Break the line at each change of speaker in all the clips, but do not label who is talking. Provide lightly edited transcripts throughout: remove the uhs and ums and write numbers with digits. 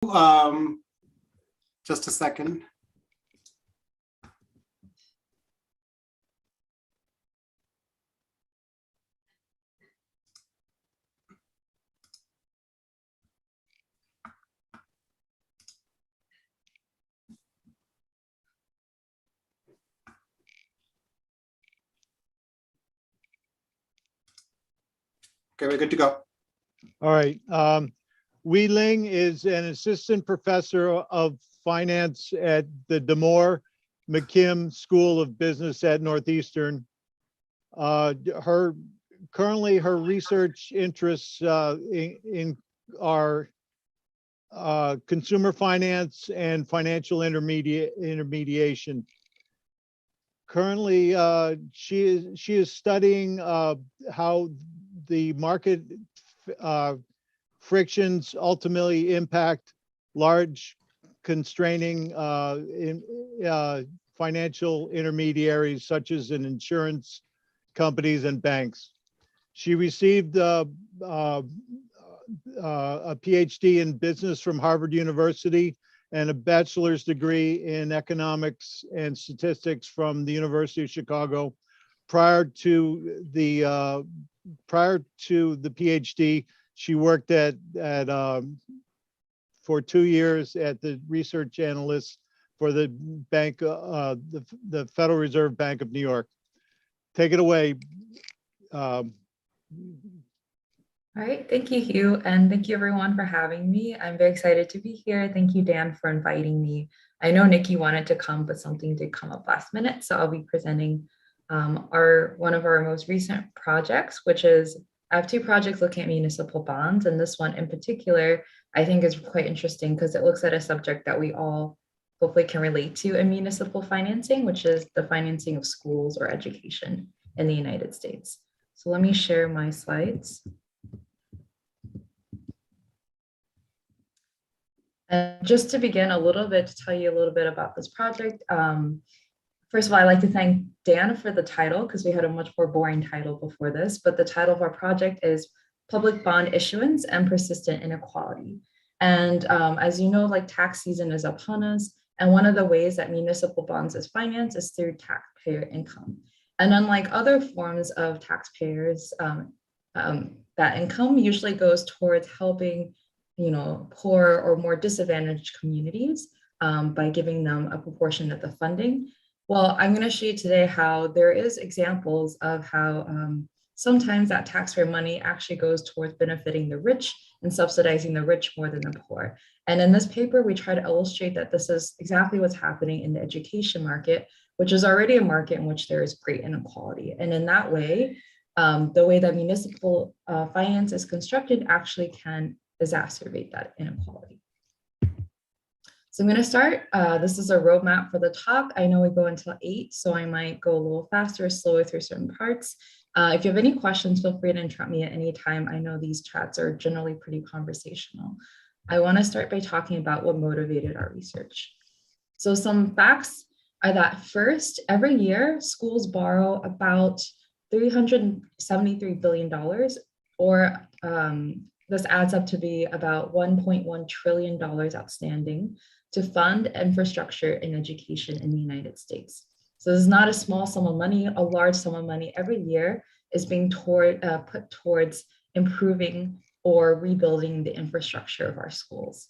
Just a second. Okay, we're good to go.
All right. Weiling is an assistant professor of finance at the DeMoore McKim School of Business at Northeastern. Currently her research interests in are consumer finance and financial intermediation. Currently, she is studying how the market frictions ultimately impact large constraining financial intermediaries such as in insurance companies and banks. She received a PhD in business from Harvard University and a bachelor's degree in economics and statistics from the University of Chicago. Prior to the PhD, she worked for 2 years at the research analyst for the bank, the Federal Reserve Bank of New York. Take it away.
All right, thank you, Hugh, and thank you everyone for having me. I'm very excited to be here. Thank you, Dan, for inviting me. I know Nikki wanted to come, but something did come up last minute, so I'll be presenting one of our most recent projects, which is, I have 2 projects looking at municipal bonds, and this one in particular, I think is quite interesting because it looks at a subject that we all hopefully can relate to in municipal financing, which is the financing of schools or education in the United States. So let me share my slides. And just to begin a little bit, to tell you a little bit about this project, first of all, I'd like to thank Dan for the title because we had a much more boring title before this, but the title of our project is Public Bond Issuance and Persistent Inequality. And as you know, like tax season is upon us, and one of the ways that municipal bonds is financed is through taxpayer income. And unlike other forms of taxpayers, that income usually goes towards helping poor or more disadvantaged communities by giving them a proportion of the funding. Well, I'm going to show you today how there is examples of how sometimes that taxpayer money actually goes towards benefiting the rich and subsidizing the rich more than the poor. And in this paper, we try to illustrate that this is exactly what's happening in the education market, which is already a market in which there is great inequality. And in that way, the way that municipal finance is constructed actually can exacerbate that inequality. So I'm going to start. This is a roadmap for the talk. I know we go until 8, so I might go a little faster, slower through certain parts. If you have any questions, feel free to interrupt me at any time. I know these chats are generally pretty conversational. I want to start by talking about what motivated our research. So some facts are that first, every year, schools borrow about $373 billion, or this adds up to be about $1.1 trillion outstanding to fund infrastructure in education in the United States. So this is not a small sum of money. A large sum of money every year is being put towards improving or rebuilding the infrastructure of our schools.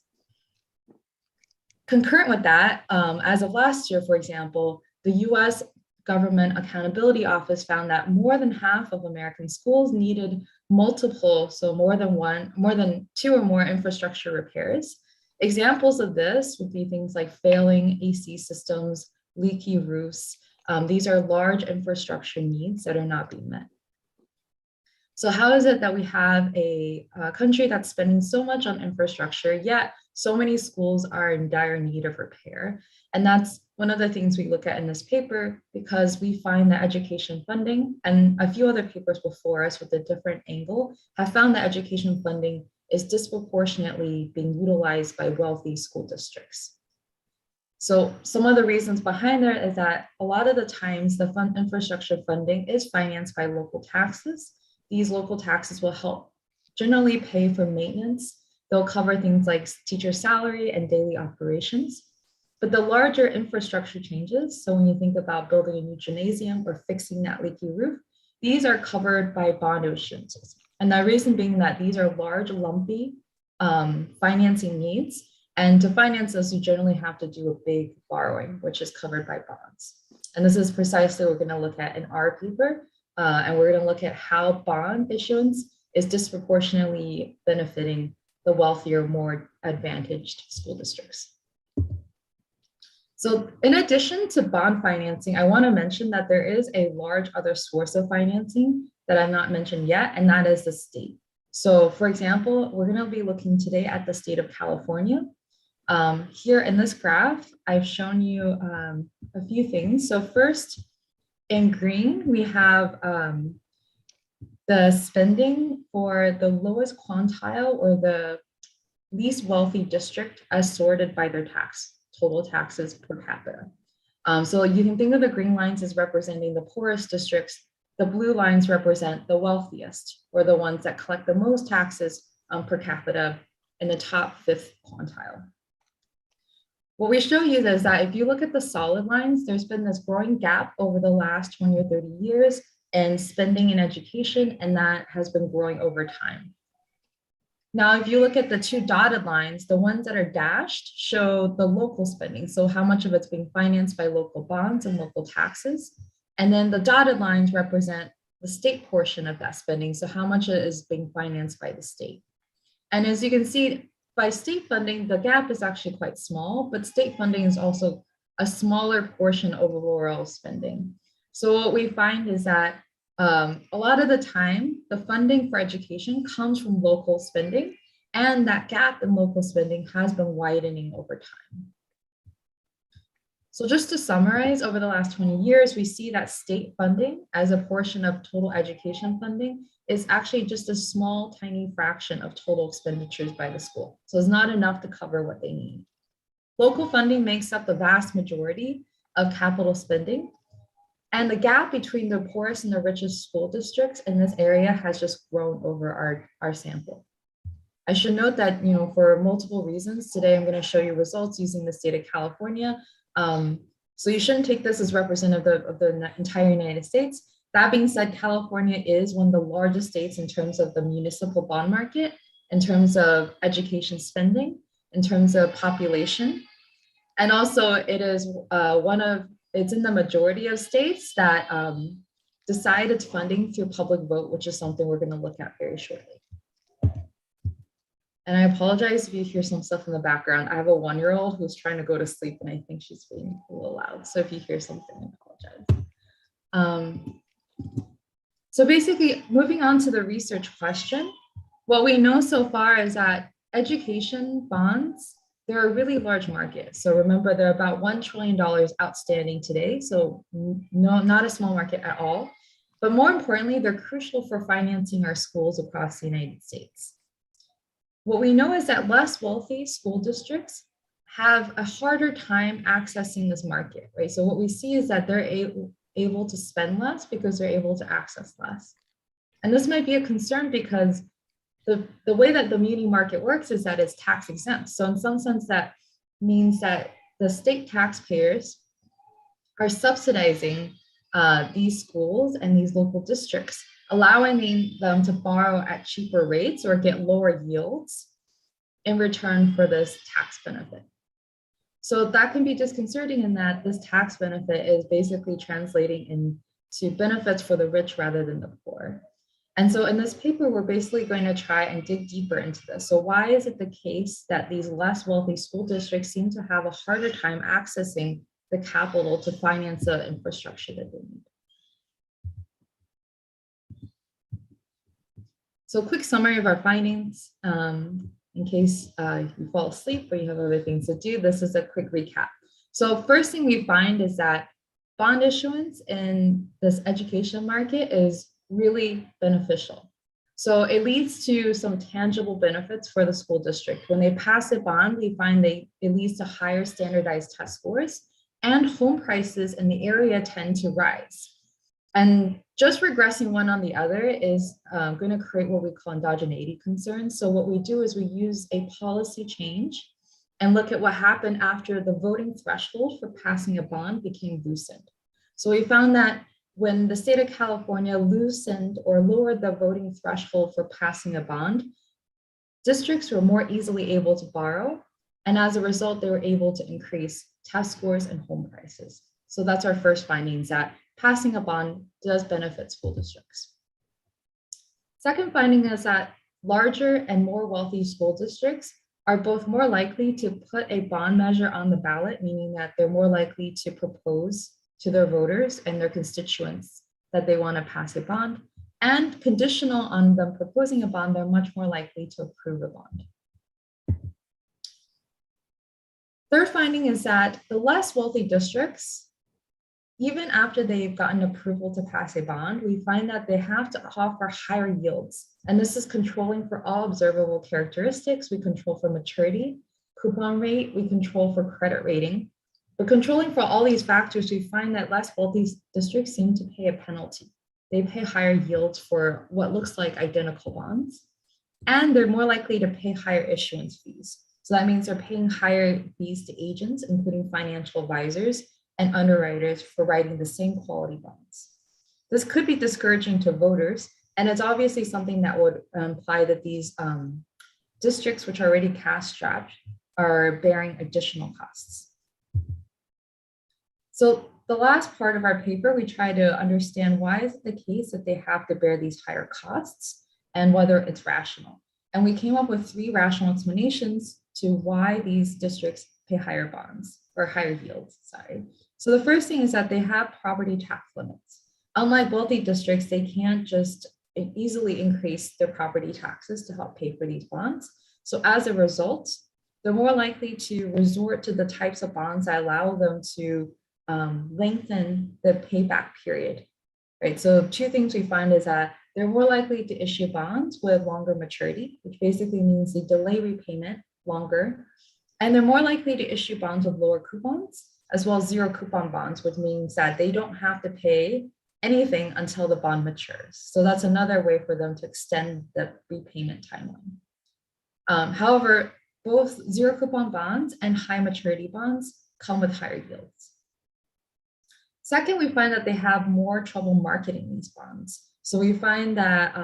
Concurrent with that, as of last year, for example, the US Government Accountability Office found that more than half of American schools needed multiple, so more than 2 or more infrastructure repairs. Examples of this would be things like failing AC systems, leaky roofs. These are large infrastructure needs that are not being met. So how is it that we have a country that's spending so much on infrastructure, yet so many schools are in dire need of repair? And that's one of the things we look at in this paper, because we find that education funding, and a few other papers before us with a different angle, have found that education funding is disproportionately being utilized by wealthy school districts. So some of the reasons behind that is that a lot of the times the infrastructure funding is financed by local taxes. These local taxes will help generally pay for maintenance They'll cover things like teacher salary and daily operations. But the larger infrastructure changes, so when you think about building a new gymnasium or fixing that leaky roof, these are covered by bond issuances. And the reason being that these are large, lumpy financing needs. And to finance this, you generally have to do a big borrowing, which is covered by bonds. And this is precisely what we're going to look at in our paper. And we're going to look at how bond issuance is disproportionately benefiting the wealthier, more advantaged school districts. So in addition to bond financing, I want to mention that there is a large other source of financing that I've not mentioned yet, and that is the state. So for example, we're going to be looking today at the state of California. Here in this graph, I've shown you a few things. So first, in green, we have the spending for the lowest quintile or the least wealthy district as sorted by their total taxes per capita. So you can think of the green lines as representing the poorest districts. The blue lines represent the wealthiest, or the ones that collect the most taxes per capita in the top 5th quintile. What we show you is that if you look at the solid lines, there's been this growing gap over the last 20 or 30 years in spending in education, and that has been growing over time. Now, if you look at the 2 dotted lines, the ones that are dashed show the local spending. So how much of it's being financed by local bonds and local taxes. And then the dotted lines represent the state portion of that spending. So how much is being financed by the state. And as you can see, by state funding, the gap is actually quite small, but state funding is also a smaller portion of overall spending. So what we find is that a lot of the time, the funding for education comes from local spending, and that gap in local spending has been widening over time. So just to summarize, over the last 20 years, we see that state funding as a portion of total education funding is actually just a small, tiny fraction of total expenditures by the school. So it's not enough to cover what they need. Local funding makes up the vast majority of capital spending. And the gap between the poorest and the richest school districts in this area has just grown over our sample. I should note that, for multiple reasons, today I'm going to show you results using the state of California. So you shouldn't take this as representative of the entire United States. That being said, California is one of the largest states in terms of the municipal bond market, in terms of education spending, in terms of population. And also it is it's in the majority of states that decide its funding through public vote, which is something we're going to look at very shortly. And I apologize if you hear some stuff in the background. I have a 1-year-old who's trying to go to sleep, and I think she's being a little loud. So if you hear something, I apologize. So basically, moving on to the research question, what we know so far is that education bonds, they're a really large market. So remember, they're about $1 trillion outstanding today. So no, not a small market at all. But more importantly, they're crucial for financing our schools across the United States. What we know is that less wealthy school districts have a harder time accessing this market, right? So what we see is that they're able to spend less because they're able to access less. And this might be a concern because the way that the muni market works is that it's tax exempt. So in some sense, that means that the state taxpayers are subsidizing these schools and these local districts, allowing them to borrow at cheaper rates or get lower yields in return for this tax benefit. So that can be disconcerting in that this tax benefit is basically translating into benefits for the rich rather than the poor. And so in this paper, we're basically going to try and dig deeper into this. So why is it the case that these less wealthy school districts seem to have a harder time accessing the capital to finance the infrastructure that they need? So a quick summary of our findings, in case you fall asleep or you have other things to do, this is a quick recap. So first thing we find is that bond issuance in this education market is really beneficial. So it leads to some tangible benefits for the school district. When they pass a bond, we find it leads to higher standardized test scores, and home prices in the area tend to rise. And Just regressing one on the other is going to create what we call endogeneity concerns. So what we do is we use a policy change and look at what happened after the voting threshold for passing a bond became loosened. So we found that when the state of California loosened or lowered the voting threshold for passing a bond, districts were more easily able to borrow. And as a result, they were able to increase test scores and home prices. So that's our first findings, that passing a bond does benefit school districts. Second finding is that larger and more wealthy school districts are both more likely to put a bond measure on the ballot, meaning that they're more likely to propose to their voters and their constituents that they want to pass a bond, and conditional on them proposing a bond, they're much more likely to approve a bond. Third finding is that the less wealthy districts, even after they've gotten approval to pass a bond, we find that they have to offer higher yields. And this is controlling for all observable characteristics. We control for maturity, coupon rate, we control for credit rating. But controlling for all these factors, we find that less wealthy districts seem to pay a penalty. They pay higher yields for what looks like identical bonds, and they're more likely to pay higher issuance fees. So that means they're paying higher fees to agents, including financial advisors and underwriters, for writing the same quality bonds. This could be discouraging to voters, and it's obviously something that would imply that these districts, which are already cash-strapped, are bearing additional costs. So the last part of our paper, we try to understand why is it the case that they have to bear these higher costs and whether it's rational. And we came up with 3 rational explanations to why these districts pay higher bonds or higher yields, sorry. So the first thing is that they have property tax limits. Unlike wealthy districts, they can't just easily increase their property taxes to help pay for these bonds. So as a result, they're more likely to resort to the types of bonds that allow them to lengthen the payback period, right? So 2 things we find is that they're more likely to issue bonds with longer maturity, which basically means they delay repayment longer. And they're more likely to issue bonds with lower coupons, as well as 0 coupon bonds, which means that they don't have to pay anything until the bond matures. So that's another way for them to extend the repayment timeline. However, both 0 coupon bonds and high maturity bonds come with higher yields. Second, we find that they have more trouble marketing these bonds. So we find that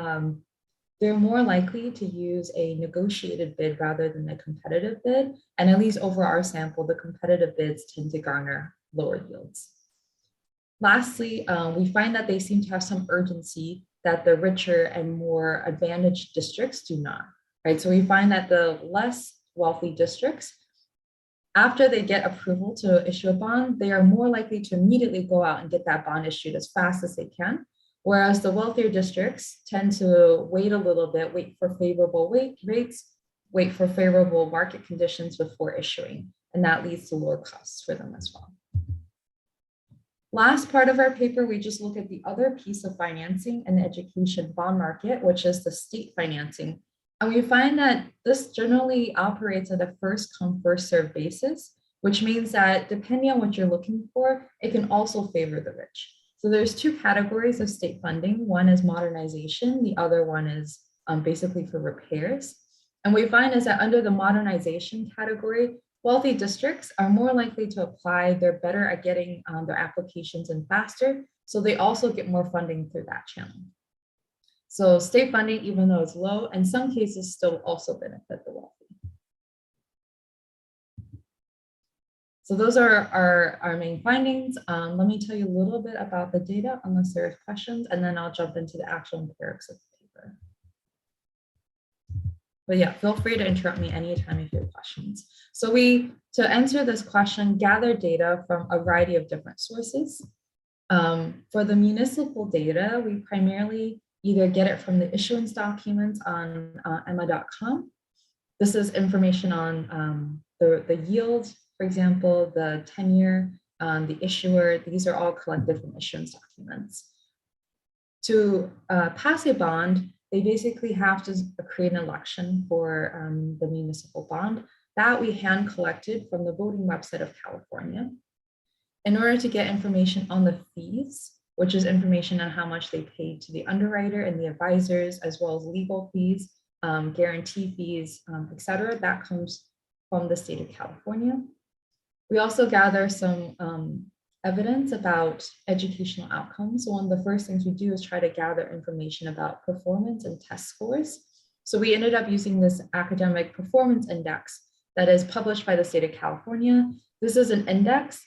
they're more likely to use a negotiated bid rather than a competitive bid. And at least over our sample, the competitive bids tend to garner lower yields. Lastly, we find that they seem to have some urgency that the richer and more advantaged districts do not, right? So we find that the less wealthy districts, after they get approval to issue a bond, they are more likely to immediately go out and get that bond issued as fast as they can. Whereas the wealthier districts tend to wait a little bit, wait for favorable rates, wait for favorable market conditions before issuing. And that leads to lower costs for them as well. Last part of our paper, we just look at the other piece of financing in the education bond market, which is the state financing. And we find that this generally operates at a first come, first served basis, which means that depending on what you're looking for, it can also favor the rich. So there's 2 categories of state funding. One is modernization. The other one is basically for repairs. And we find is that under the modernization category, wealthy districts are more likely to apply. They're better at getting their applications in faster. So they also get more funding through that channel. So state funding, even though it's low, in some cases still also benefit the wealthy. So those are our main findings. Let me tell you a little bit about the data, unless there are questions, and then I'll jump into the actual empirics of the paper. But yeah, feel free to interrupt me anytime if you have questions. So to answer this question, gather data from a variety of different sources. For the municipal data, we primarily either get it from the issuance documents on emma.com. This is information on the yield, for example, the tenure, the issuer. These are all collected from issuance documents. To pass a bond, they basically have to create an election for the municipal bond that we hand collected from the voting website of California. In order to get information on the fees, which is information on how much they paid to the underwriter and the advisors, as well as legal fees, guarantee fees, et cetera. That comes from the state of California. We also gather some evidence about educational outcomes. So one of the first things we do is try to gather information about performance and test scores. So we ended up using this academic performance index that is published by the state of California. This is an index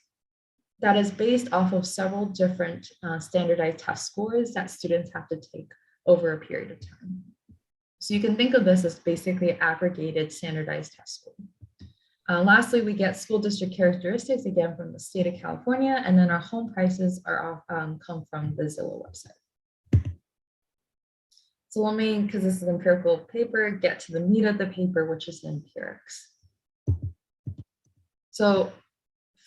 that is based off of several different standardized test scores that students have to take over a period of time. So you can think of this as basically aggregated standardized test score. Lastly, we get school district characteristics, again, from the state of California, and then our home prices are come from the Zillow website. So let me, because this is an empirical paper, get to the meat of the paper, which is the empirics. So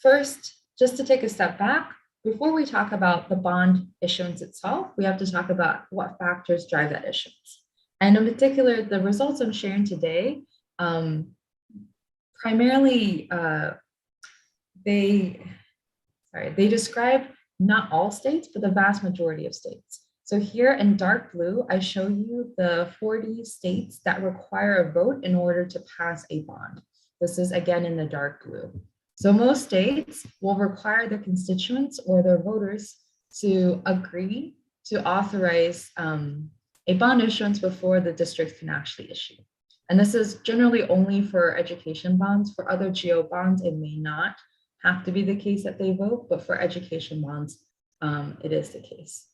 first, just to take a step back, before we talk about the bond issuance itself, we have to talk about what factors drive that issuance. And in particular, the results I'm sharing today, primarily, they describe not all states, but the vast majority of states. So here in dark blue, I show you the 40 states that require a vote in order to pass a bond. This is again in the dark blue. So most states will require their constituents or their voters to agree to authorize a bond issuance before the district can actually issue. And this is generally only for education bonds. For other GO bonds, it may not have to be the case that they vote, but for education bonds, it is the case.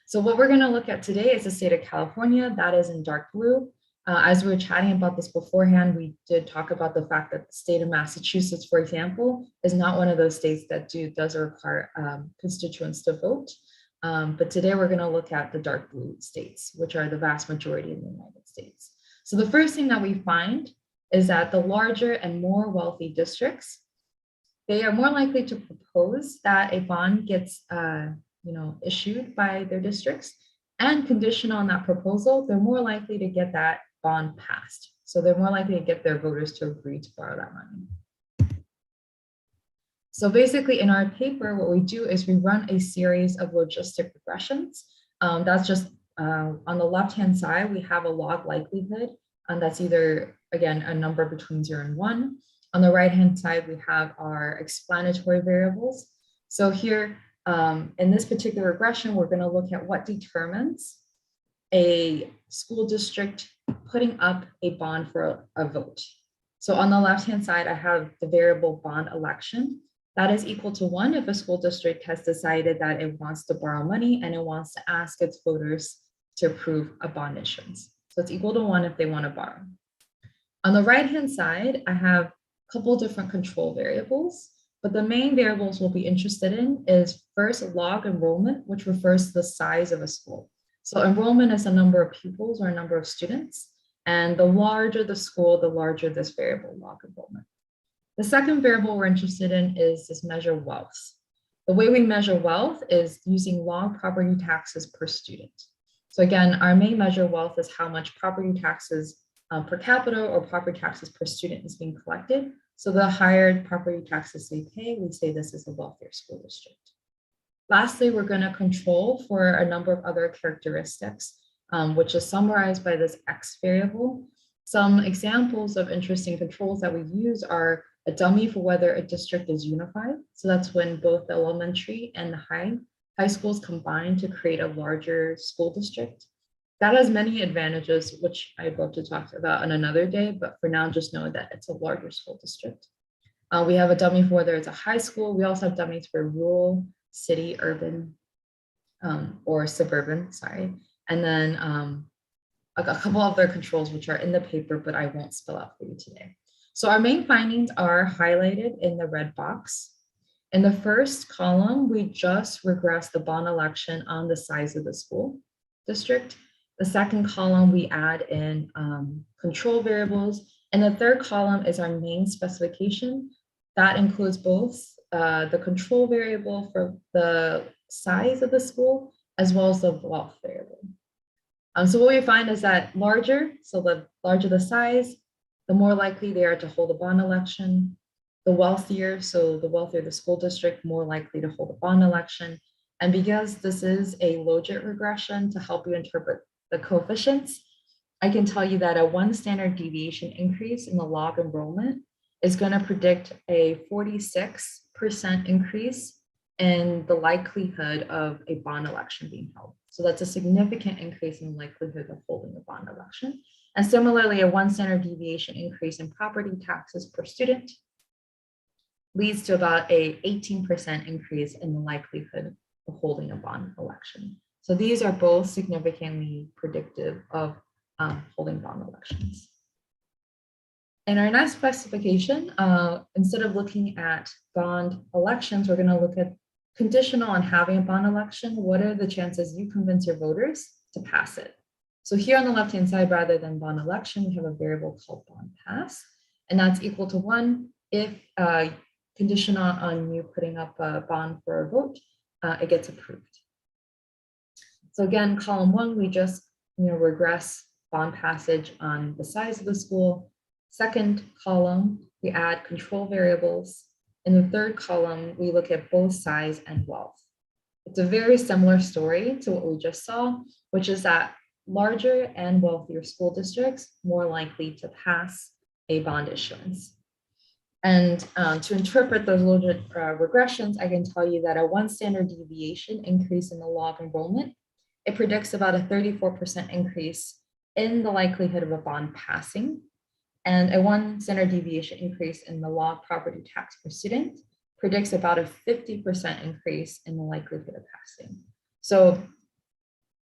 So what we're going to look at today is the state of California, that is in dark blue. As we were chatting about this beforehand, we did talk about the fact that the state of Massachusetts, for example, is not one of those states that does require constituents to vote. But today we're going to look at the dark blue states, which are the vast majority in the United States. So the first thing that we find is that the larger and more wealthy districts, they are more likely to propose that a bond gets issued by their districts, and conditional on that proposal, they're more likely to get that bond passed. So they're more likely to get their voters to agree to borrow that money. So basically in our paper, what we do is we run a series of logistic regressions. That's just on the left-hand side, we have a log likelihood, and that's either, again, a number between 0 and 1. On the right-hand side, we have our explanatory variables. So here, in this particular regression, we're going to look at what determines a school district putting up a bond for a vote. So on the left-hand side, I have the variable bond election. That is equal to 1 if a school district has decided that it wants to borrow money and it wants to ask its voters to approve a bond issuance. So it's equal to 1 if they want to borrow. On the right-hand side, I have a couple different control variables. But the main variables we'll be interested in is first log enrollment, which refers to the size of a school. So enrollment is the number of pupils or number of students. And the larger the school, the larger this variable log enrollment. The second variable we're interested in is this measure wealth. The way we measure wealth is using log property taxes per student. So again, our main measure wealth is how much property taxes per capita or property taxes per student is being collected. So the higher property taxes they pay, we say this is a wealthier school district. Lastly, we're going to control for a number of other characteristics, which is summarized by this X variable. Some examples of interesting controls that we use are a dummy for whether a district is unified. So that's when both the elementary and the high schools combine to create a larger school district. That has many advantages, which I'd love to talk about on another day, but for now, just know that it's a larger school district. We have a dummy for whether it's a high school. We also have dummies for rural, city, urban, or suburban, sorry. And then a couple other controls which are in the paper, but I won't spell out for you today. So our main findings are highlighted in the red box. In the first column, we just regress the bond election on the size of the school district. The second column, we add in control variables. And the third column is our main specification. That includes both the control variable for the size of the school, as well as the wealth variable. So what we find is that larger, so the larger the size, the more likely they are to hold a bond election. The wealthier, so the wealthier the school district, more likely to hold a bond election. And because this is a logit regression to help you interpret the coefficients, I can tell you that a 1 standard deviation increase in the log enrollment is going to predict a 46% increase in the likelihood of a bond election being held. So that's a significant increase in the likelihood of holding a bond election. And similarly, a 1 standard deviation increase in property taxes per student leads to about a 18% increase in the likelihood of holding a bond election. So these are both significantly predictive of holding bond elections. In our next specification, instead of looking at bond elections, we're going to look at conditional on having a bond election. What are the chances you convince your voters to pass it? So here on the left-hand side, rather than bond election, we have a variable called bond pass, and that's equal to 1 if conditional on you putting up a bond for a vote, it gets approved. So again, column 1, we just regress bond passage on the size of the school. Second column, we add control variables. In the third column, we look at both size and wealth. It's a very similar story to what we just saw, which is that larger and wealthier school districts more likely to pass a bond issuance. And to interpret those logit regressions, I can tell you that a 1 standard deviation increase in the log enrollment, it predicts about a 34% increase in the likelihood of a bond passing. And a 1 standard deviation increase in the log property tax per student predicts about a 50% increase in the likelihood of passing. So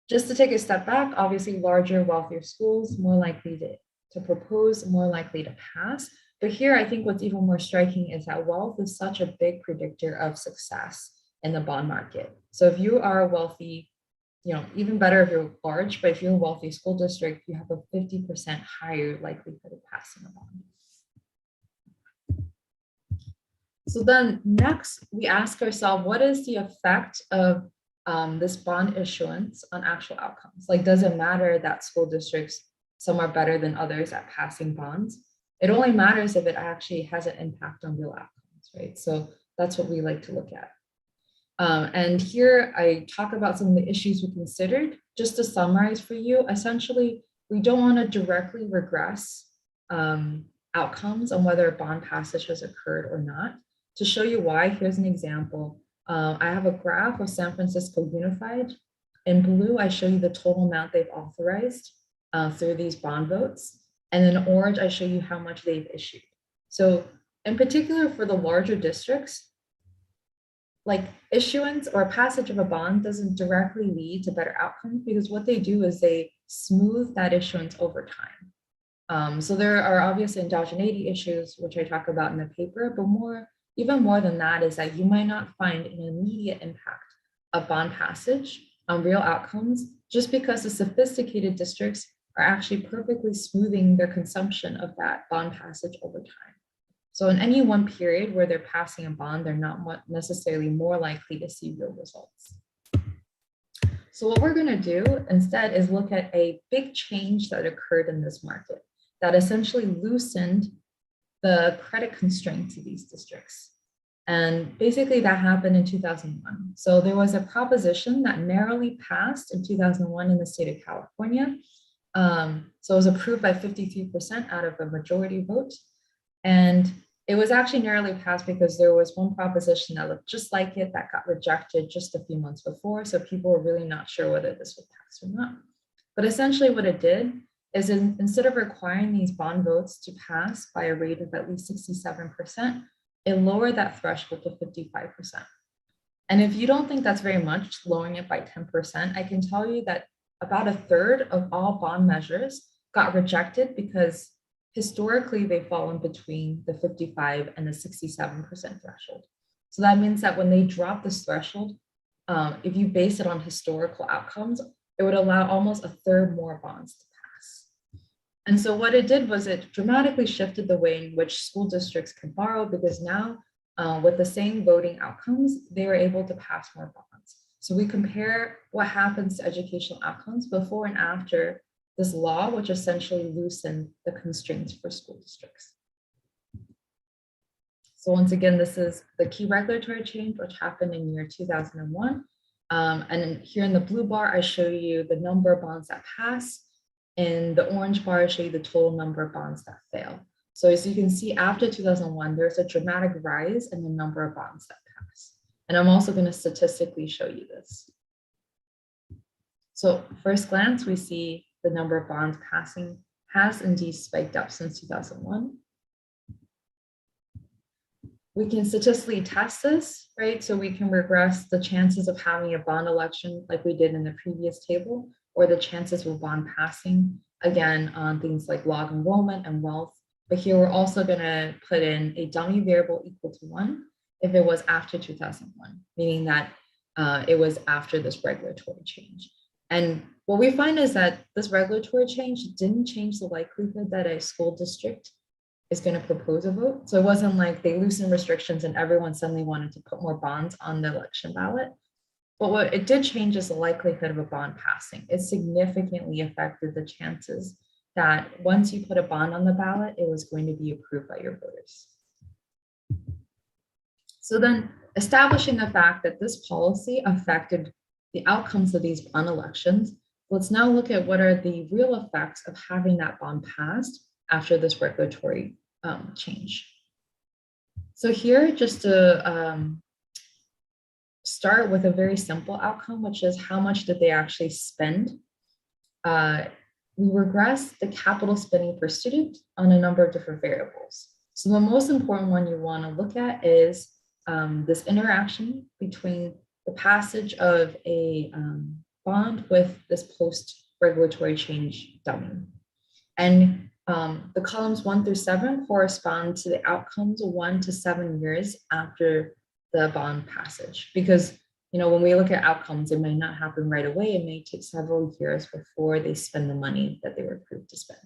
just to take a step back, obviously larger, wealthier schools, more likely to propose, more likely to pass. But here, I think what's even more striking is that wealth is such a big predictor of success in the bond market. So if you are a wealthy, even better if you're large, but if you're a wealthy school district, you have a 50% higher likelihood of passing a bond. So then next, we ask ourselves, what is the effect of this bond issuance on actual outcomes? Like, does it matter that school districts, some are better than others at passing bonds? It only matters if it actually has an impact on real outcomes, right? So that's what we like to look at. And here I talk about some of the issues we considered. Just to summarize for you, essentially, we don't want to directly regress outcomes on whether a bond passage has occurred or not. To show you why, here's an example. I have a graph of San Francisco Unified. In blue, I show you the total amount they've authorized through these bond votes. And in orange, I show you how much they've issued. So in particular for the larger districts, like issuance or passage of a bond doesn't directly lead to better outcomes because what they do is they smooth that issuance over time. So there are obviously endogeneity issues, which I talk about in the paper, but even more than that is that you might not find an immediate impact of bond passage on real outcomes just because the sophisticated districts are actually perfectly smoothing their consumption of that bond passage over time. So in any one period where they're passing a bond, they're not necessarily more likely to see real results. So what we're going to do instead is look at a big change that occurred in this market that essentially loosened the credit constraints of these districts. And basically that happened in 2001. So there was a proposition that narrowly passed in 2001 in the state of California. So it was approved by 53% out of a majority vote. And it was actually narrowly passed because there was one proposition that looked just like it that got rejected just a few months before. So people were really not sure whether this would pass or not. But essentially what it did is instead of requiring these bond votes to pass by a rate of at least 67%, it lowered that threshold to 55%. And if you don't think that's very much, lowering it by 10%, I can tell you that about a third of all bond measures got rejected because historically they fall in between the 55 and the 67% threshold. So that means that when they drop this threshold, if you base it on historical outcomes, it would allow almost a third more bonds to pass. And so what it did was it dramatically shifted the way in which school districts can borrow because now with the same voting outcomes, they were able to pass more bonds. So we compare what happens to educational outcomes before and after this law, which essentially loosened the constraints for school districts. So once again, this is the key regulatory change, which happened in year 2001. And then here in the blue bar, I show you the number of bonds that pass. In the orange bar, I show you the total number of bonds that fail. So as you can see, after 2001, there's a dramatic rise in the number of bonds that pass. And I'm also going to statistically show you this. So first glance, we see the number of bonds passing has indeed spiked up since 2001. We can statistically test this, right? So we can regress the chances of having a bond election like we did in the previous table, or the chances of a bond passing, again, on things like log enrollment and wealth. But here we're also going to put in a dummy variable equal to 1 if it was after 2001, meaning that it was after this regulatory change. And what we find is that this regulatory change didn't change the likelihood that a school district is going to propose a vote. So it wasn't like they loosened restrictions and everyone suddenly wanted to put more bonds on the election ballot. But what it did change is the likelihood of a bond passing. It significantly affected the chances that once you put a bond on the ballot, it was going to be approved by your voters. So then establishing the fact that this policy affected the outcomes of these bond elections, let's now look at what are the real effects of having that bond passed after this regulatory change. So here, just to start with a very simple outcome, which is how much did they actually spend? We regress the capital spending per student on a number of different variables. So the most important one you want to look at is this interaction between the passage of a bond with this post-regulatory change dummy. And the columns 1 through 7 correspond to the outcomes 1 to 7 years after the bond passage, because when we look at outcomes, it may not happen right away. It may take several years before they spend the money that they were approved to spend.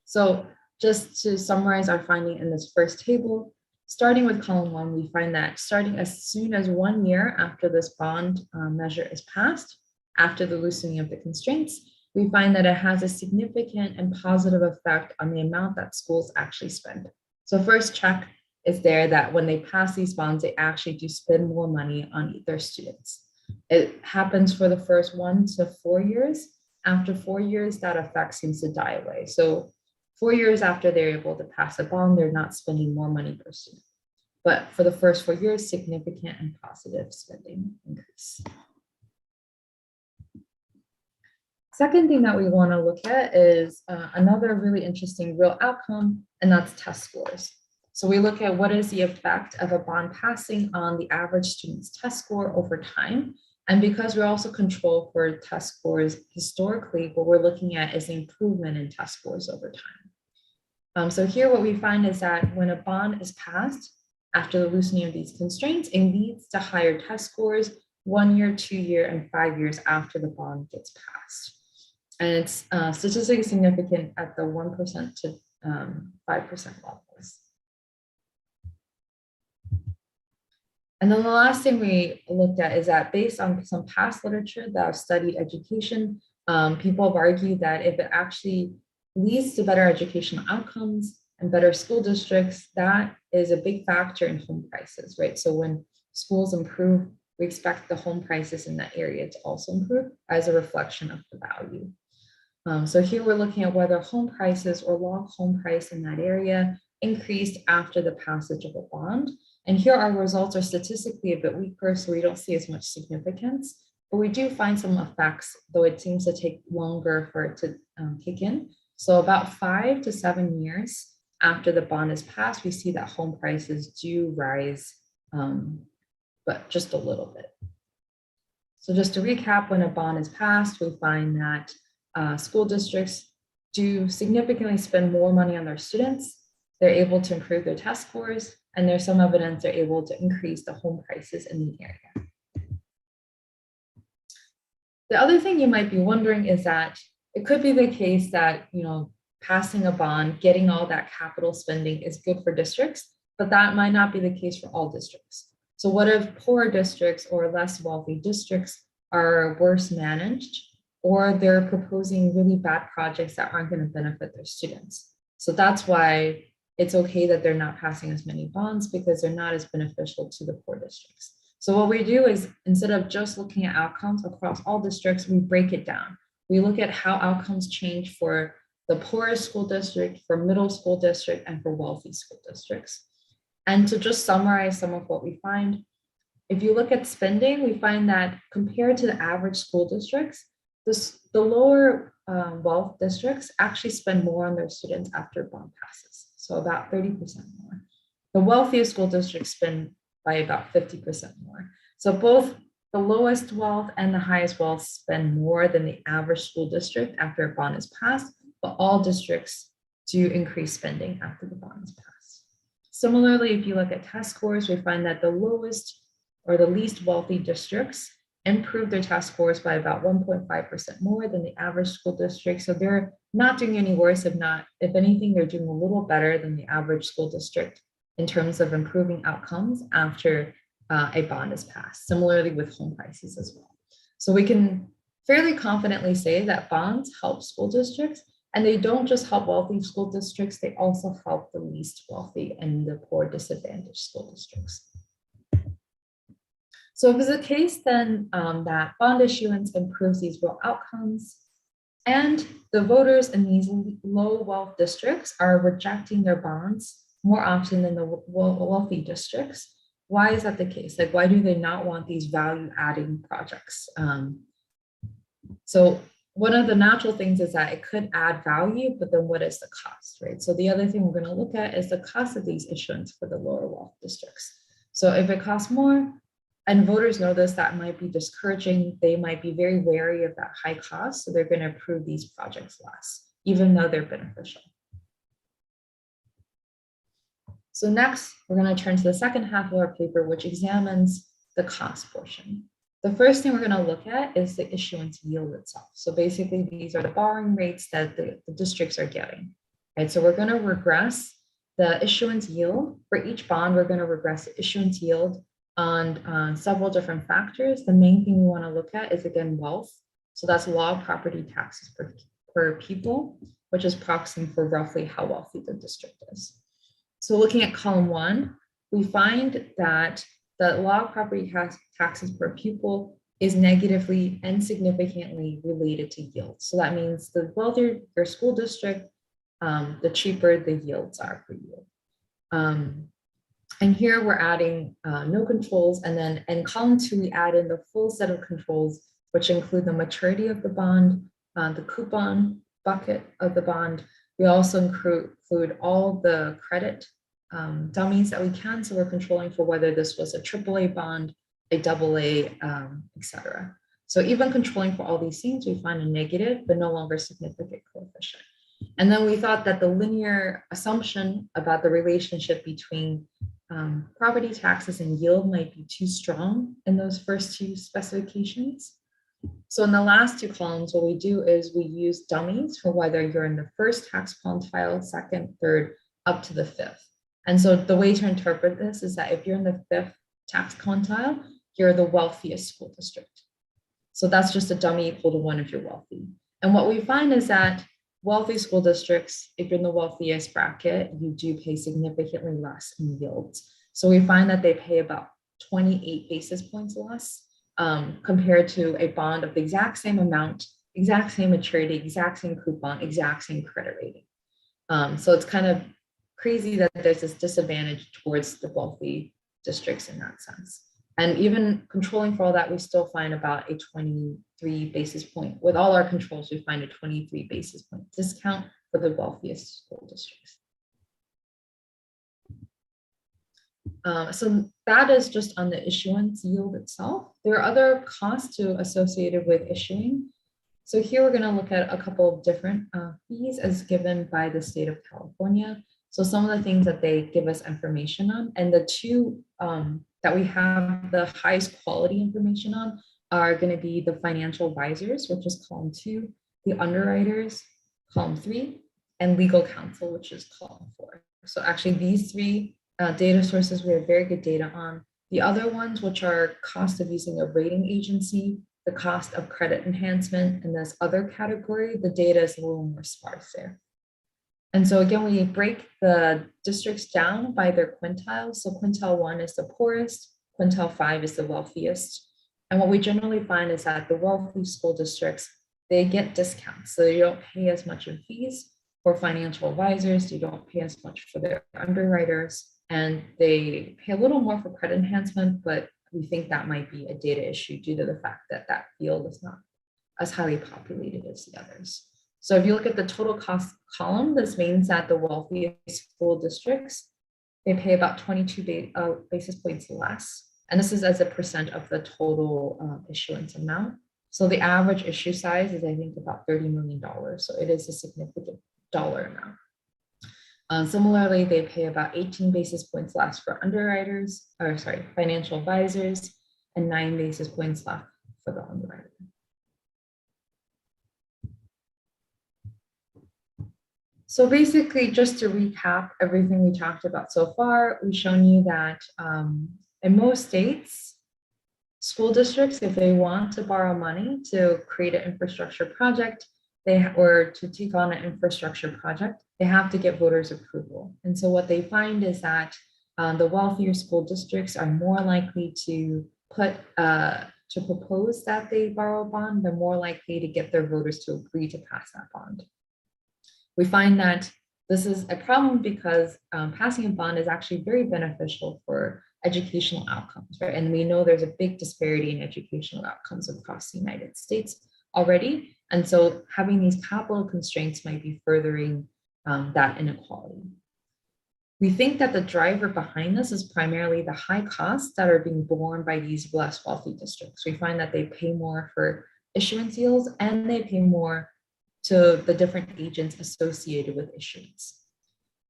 So just to summarize our finding in this first table, starting with column 1, we find that starting as soon as 1 year after this bond measure is passed, after the loosening of the constraints, we find that it has a significant and positive effect on the amount that schools actually spend. So first check is there that when they pass these bonds, they actually do spend more money on their students. It happens for the first 1 to 4 years. After 4 years, that effect seems to die away. So 4 years after they're able to pass a bond, they're not spending more money per student. But for the first 4 years, significant and positive spending increase. Second thing that we want to look at is another really interesting real outcome, and that's test scores. So we look at what is the effect of a bond passing on the average student's test score over time. And because we also control for test scores historically, what we're looking at is the improvement in test scores over time. So here what we find is that when a bond is passed after the loosening of these constraints, it leads to higher test scores 1 year, 2 year, and 5 years after the bond gets passed. And it's statistically significant at the 1% to 5% levels. And then the last thing we looked at is that based on some past literature that have studied education, people have argued that if it actually leads to better educational outcomes and better school districts, that is a big factor in home prices, right? So when schools improve, we expect the home prices in that area to also improve as a reflection of the value. So here we're looking at whether home prices or log home price in that area increased after the passage of a bond. And here our results are statistically a bit weaker, so we don't see as much significance, but we do find some effects, though it seems to take longer for it to kick in. So about 5 to 7 years after the bond is passed, we see that home prices do rise, but just a little bit. So just to recap, when a bond is passed, we find that school districts do significantly spend more money on their students. They're able to improve their test scores, and there's some evidence they're able to increase the home prices in the area. The other thing you might be wondering is that it could be the case that, passing a bond, getting all that capital spending is good for districts, but that might not be the case for all districts. So what if poorer districts or less wealthy districts are worse managed, or they're proposing really bad projects that aren't going to benefit their students? So that's why it's okay that they're not passing as many bonds, because they're not as beneficial to the poor districts. So what we do is instead of just looking at outcomes across all districts, we break it down. We look at how outcomes change for the poorest school district, for middle school district, and for wealthy school districts. And to just summarize some of what we find, if you look at spending, we find that compared to the average school districts, the lower wealth districts actually spend more on their students after bond passes. So about 30% more. The wealthiest school districts spend by about 50% more. So both the lowest wealth and the highest wealth spend more than the average school district after a bond is passed, but all districts do increase spending after the bond is passed. Similarly, if you look at test scores, we find that the lowest or the least wealthy districts improve their test scores by about 1.5% more than the average school district. So they're not doing any worse. If anything, they're doing a little better than the average school district in terms of improving outcomes after a bond is passed. Similarly with home prices as well. So we can fairly confidently say that bonds help school districts, and they don't just help wealthy school districts, they also help the least wealthy and the poor disadvantaged school districts. So if it's a case then that bond issuance improves these real outcomes, and the voters in these low wealth districts are rejecting their bonds more often than the wealthy districts, why is that the case? Like, why do they not want these value adding projects? So one of the natural things is that it could add value, but then what is the cost, right? So the other thing we're going to look at is the cost of these issuance for the lower wealth districts. So if it costs more, and voters know this, that might be discouraging. They might be very wary of that high cost, so they're going to approve these projects less, even though they're beneficial. So next, we're going to turn to the second half of our paper, which examines the cost portion. The first thing we're going to look at is the issuance yield itself. So basically, these are the borrowing rates that the districts are getting. Right? So we're going to regress the issuance yield. For each bond, we're going to regress the issuance yield on several different factors. The main thing we want to look at is, again, wealth. So that's log property taxes per pupil, which is proxying for roughly how wealthy the district is. So looking at column 1, we find that the log property taxes per pupil is negatively and significantly related to yield. So that means the wealthier your school district, the cheaper the yields are for you. And here we're adding no controls, and then in column 2, we add in the full set of controls, which include the maturity of the bond, the coupon bucket of the bond. We also include all the credit dummies that we can. So we're controlling for whether this was a AAA bond, a AA, etc. So even controlling for all these things, we find a negative, but no longer significant coefficient. And then we thought that the linear assumption about the relationship between property taxes and yield might be too strong in those first 2 specifications. So in the last 2 columns, what we do is we use dummies for whether you're in the first tax quantile, second, third, up to the 5th. And so the way to interpret this is that if you're in the 5th tax quantile, you're the wealthiest school district. So that's just a dummy equal to 1 if you're wealthy. And what we find is that wealthy school districts, if you're in the wealthiest bracket, you do pay significantly less in yields. So we find that they pay about 28 basis points less compared to a bond of the exact same amount, exact same maturity, exact same coupon, exact same credit rating. So it's kind of crazy that there's this disadvantage towards the wealthy districts in that sense. And even controlling for all that, we still find about a 23 basis point. With all our controls, we find a 23 basis point discount for the wealthiest school districts. So that is just on the issuance yield itself. There are other costs associated with issuing. So here we're going to look at a couple of different fees as given by the state of California. So some of the things that they give us information on, and the 2 that we have the highest quality information on are going to be the financial advisors, which is column 2, the underwriters, column 3, and legal counsel, which is column 4. So actually these 3 data sources we have very good data on. The other ones, which are cost of using a rating agency, the cost of credit enhancement, and this other category, the data is a little more sparse there. And so again, we break the districts down by their quintiles. So quintile 1 is the poorest, quintile 5 is the wealthiest. And what we generally find is that the wealthy school districts, they get discounts. So you don't pay as much in fees for financial advisors, you don't pay as much for their underwriters, and they pay a little more for credit enhancement, but we think that might be a data issue due to the fact that that field is not as highly populated as the others. So if you look at the total cost column, this means that the wealthiest school districts, they pay about 22 basis points less. And this is as a percent of the total issuance amount. So the average issue size is, I think, about $30 million. So it is a significant dollar amount. Similarly, they pay about 18 basis points less for financial advisors, and 9 basis points less for the underwriter. So basically, just to recap everything we talked about so far, we've shown you that in most states, school districts, if they want to borrow money to create an infrastructure project, or to take on an infrastructure project, they have to get voters' approval. And so what they find is that the wealthier school districts are more likely to propose that they borrow a bond. They're more likely to get their voters to agree to pass that bond. We find that this is a problem because passing a bond is actually very beneficial for educational outcomes, right? And we know there's a big disparity in educational outcomes across the United States already. And so having these capital constraints might be furthering that inequality. We think that the driver behind this is primarily the high costs that are being borne by these less wealthy districts. We find that they pay more for issuance yields and they pay more to the different agents associated with issuance.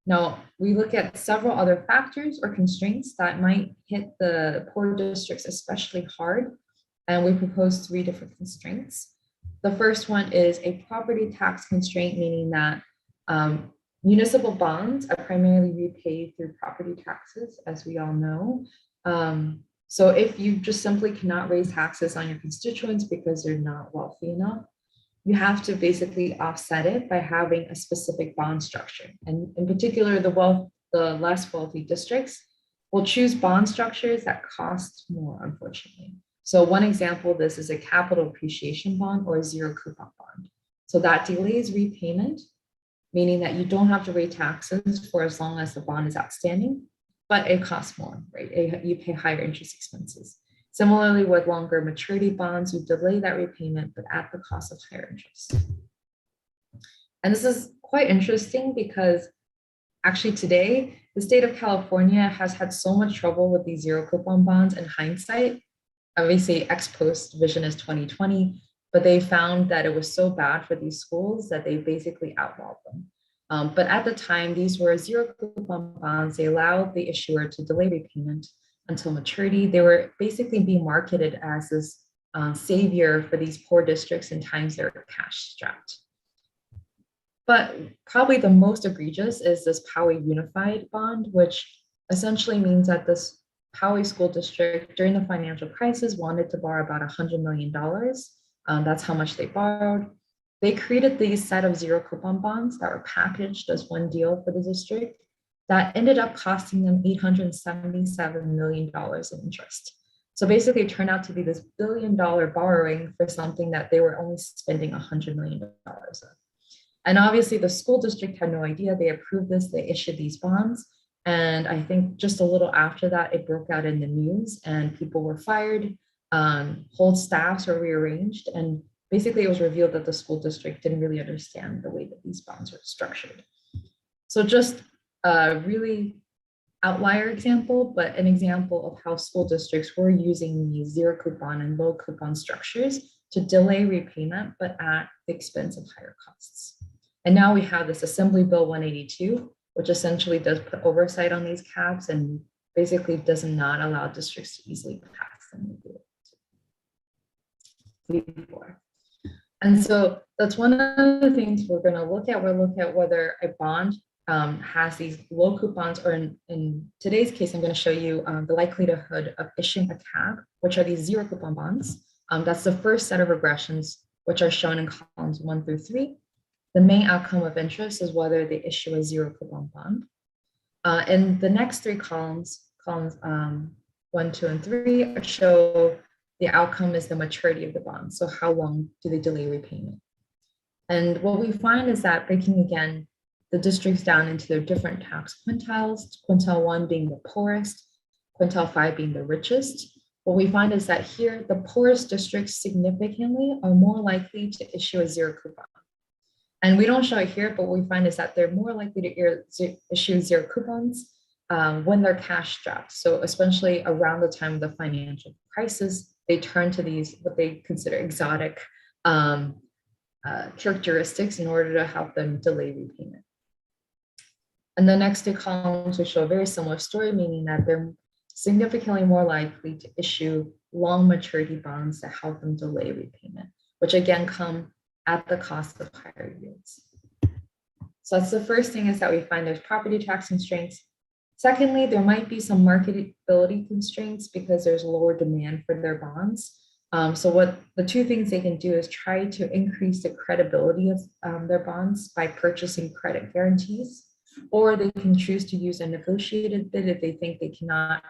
Now, we look at several other factors or constraints that might hit the poor districts especially hard, and we propose 3 different constraints. The first one is a property tax constraint, meaning that municipal bonds are primarily repaid through property taxes, as we all know. So if you just simply cannot raise taxes on your constituents because they're not wealthy enough, you have to basically offset it by having a specific bond structure. And in particular, the less wealthy districts will choose bond structures that cost more, unfortunately. So one example of this is a capital appreciation bond or a zero coupon bond. So that delays repayment, meaning that you don't have to pay taxes for as long as the bond is outstanding, but it costs more, right? You pay higher interest expenses. Similarly, with longer maturity bonds, you delay that repayment, but at the cost of higher interest. And this is quite interesting because actually today, the state of California has had so much trouble with these zero coupon bonds in hindsight. Obviously, ex post vision is 2020, but they found that it was so bad for these schools that they basically outlawed them. But at the time, these were zero coupon bonds. They allowed the issuer to delay repayment until maturity. They were basically being marketed as this savior for these poor districts in times they're cash strapped. But probably the most egregious is this Poway Unified Bond, which essentially means that this Poway School District during the financial crisis wanted to borrow about $100 million. That's how much they borrowed. They created these set of zero coupon bonds that were packaged as one deal for the district that ended up costing them $877 million in interest. So basically it turned out to be this $1 billion borrowing for something that they were only spending $100 million of. And obviously the school district had no idea. They approved this, they issued these bonds. And I think just a little after that, it broke out in the news and people were fired, whole staffs were rearranged. And basically it was revealed that the school district didn't really understand the way that these bonds were structured. So just a really outlier example, but an example of how school districts were using these zero coupon and low coupon structures to delay repayment, but at the expense of higher costs. And now we have this Assembly Bill 182, which essentially does put oversight on these caps and basically does not allow districts to easily pass them before. And so that's one of the things we're going to look at. We'll look at whether a bond has these low coupons, or in today's case, I'm going to show you the likelihood of issuing a CAB, which are these zero coupon bonds. That's the first set of regressions, which are shown in columns 1 through 3. The main outcome of interest is whether they issue a zero coupon bond. In the next 3 columns 1, 2, and 3 show the outcome is the maturity of the bond. So how long do they delay repayment? And what we find is that breaking again the districts down into their different tax quintiles, quintile 1 being the poorest, quintile 5 being the richest. What we find is that here, the poorest districts significantly are more likely to issue a zero coupon. And we don't show it here, but what we find is that they're more likely to issue zero coupons when they're cash strapped. So especially around the time of the financial crisis, they turn to these, what they consider exotic characteristics in order to help them delay repayment. And the next 2 columns will show a very similar story, meaning that they're significantly more likely to issue long maturity bonds to help them delay repayment, which again come at the cost of higher yields. So that's the first thing, is that we find there's property tax constraints. Secondly, there might be some marketability constraints because there's lower demand for their bonds. So what the 2 things they can do is try to increase the credibility of their bonds by purchasing credit guarantees, or they can choose to use a negotiated bid if they think they cannot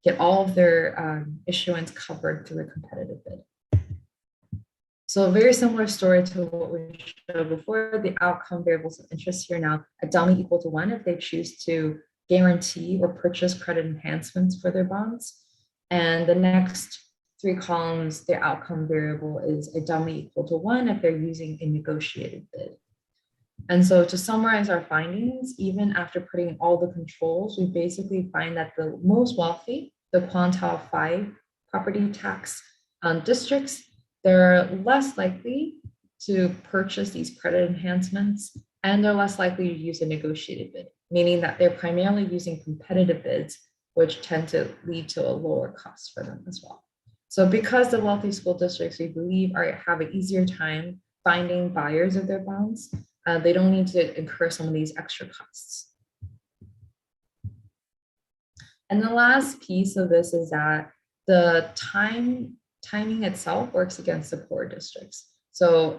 get all of their issuance covered through a competitive bid. So a very similar story to what we showed before. The outcome variables of interest here now at delta equal to 1 if they choose to guarantee or purchase credit enhancements for their bonds. And the next 3 columns, the outcome variable is a delta equal to 1 if they're using a negotiated bid. And so to summarize our findings, even after putting all the controls, we basically find that the most wealthy, the quintile 5 property tax districts, they're less likely to purchase these credit enhancements, and they're less likely to use a negotiated bid, meaning that they're primarily using competitive bids, which tend to lead to a lower cost for them as well. So because the wealthy school districts, we believe, have an easier time finding buyers of their bonds, they don't need to incur some of these extra costs. And the last piece of this is that the timing itself works against the poor districts. So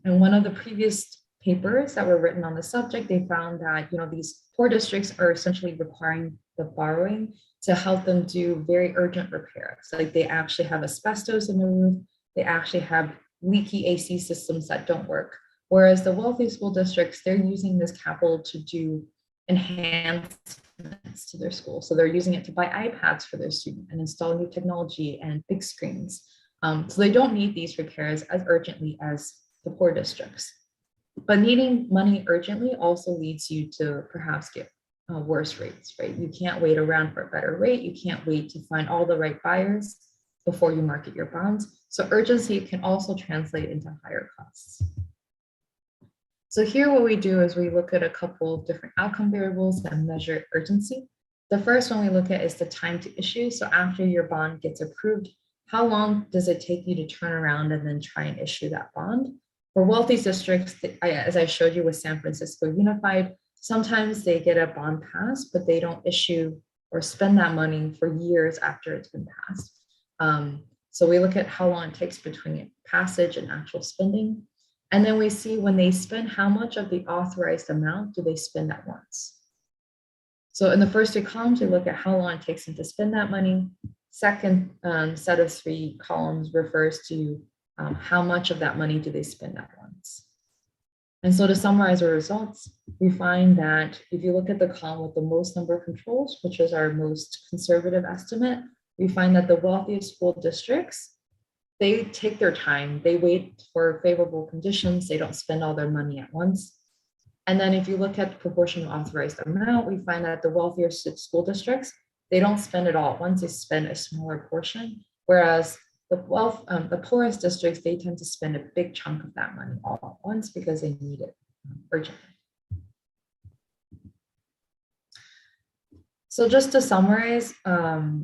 in one of the previous papers that were written on the subject, they found that these poor districts are essentially requiring the borrowing to help them do very urgent repairs. So like they actually have asbestos in the roof, they actually have leaky AC systems that don't work. Whereas the wealthy school districts, they're using this capital to do enhancements to their school. So they're using it to buy iPads for their students and install new technology and big screens. So they don't need these repairs as urgently as the poor districts. But needing money urgently also leads you to perhaps get worse rates, right? You can't wait around for a better rate. You can't wait to find all the right buyers before you market your bonds. So urgency can also translate into higher costs. So here what we do is we look at a couple of different outcome variables that measure urgency. The first one we look at is the time to issue. So after your bond gets approved, how long does it take you to turn around and then try and issue that bond? For wealthy districts, as I showed you with San Francisco Unified, sometimes they get a bond passed, but they don't issue or spend that money for years after it's been passed. So we look at how long it takes between passage and actual spending. And then we see when they spend, how much of the authorized amount do they spend at once? So in the first 2 columns, we look at how long it takes them to spend that money. Second set of 3 columns refers to how much of that money do they spend at once. And so to summarize our results, we find that if you look at the column with the most number of controls, which is our most conservative estimate, we find that the wealthiest school districts, they take their time, they wait for favorable conditions, they don't spend all their money at once. And then if you look at the proportional authorized amount, we find that the wealthier school districts, they don't spend it all at once, they spend a smaller portion, whereas the poorest districts, they tend to spend a big chunk of that money all at once because they need it urgently. So just to summarize, the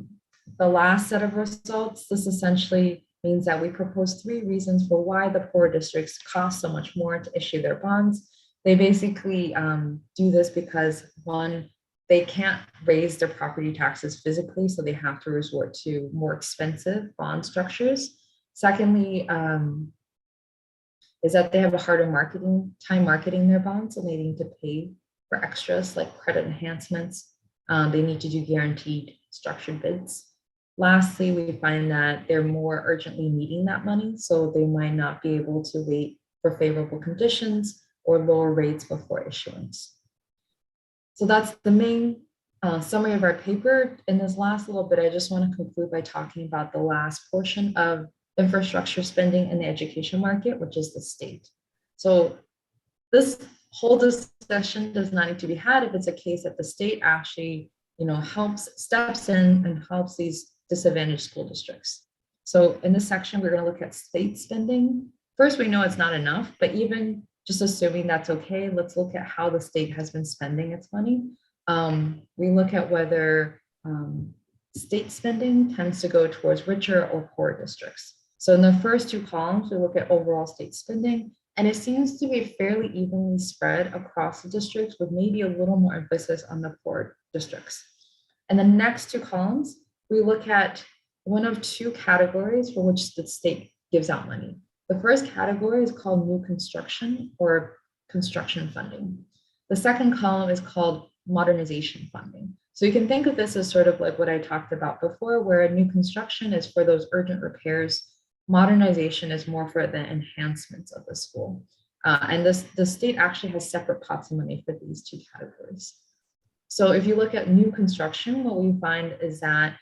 last set of results, this essentially means that we propose 3 reasons for why the poor districts cost so much more to issue their bonds. They basically do this because 1, they can't raise their property taxes physically, so they have to resort to more expensive bond structures. Secondly, is that they have a harder time marketing their bonds, and they need to pay for extras like credit enhancements. They need to do guaranteed structured bids. Lastly, we find that they're more urgently needing that money, so they might not be able to wait for favorable conditions or lower rates before issuance. So that's the main summary of our paper. In this last little bit, I just want to conclude by talking about the last portion of infrastructure spending in the education market, which is the state. So this whole discussion does not need to be had if it's a case that the state actually, steps in and helps these disadvantaged school districts. So in this section, we're going to look at state spending. First, we know it's not enough, but even just assuming that's okay, let's look at how the state has been spending its money. We look at whether state spending tends to go towards richer or poor districts. So in the first two columns, we look at overall state spending, and it seems to be fairly evenly spread across the districts with maybe a little more emphasis on the poor districts. And the next two columns, we look at one of two categories for which the state gives out money. The first category is called new construction or construction funding. The second column is called modernization funding. So you can think of this as sort of like what I talked about before, where new construction is for those urgent repairs. Modernization is more for the enhancements of the school. And the state actually has separate pots of money for these two categories. So if you look at new construction, what we find is that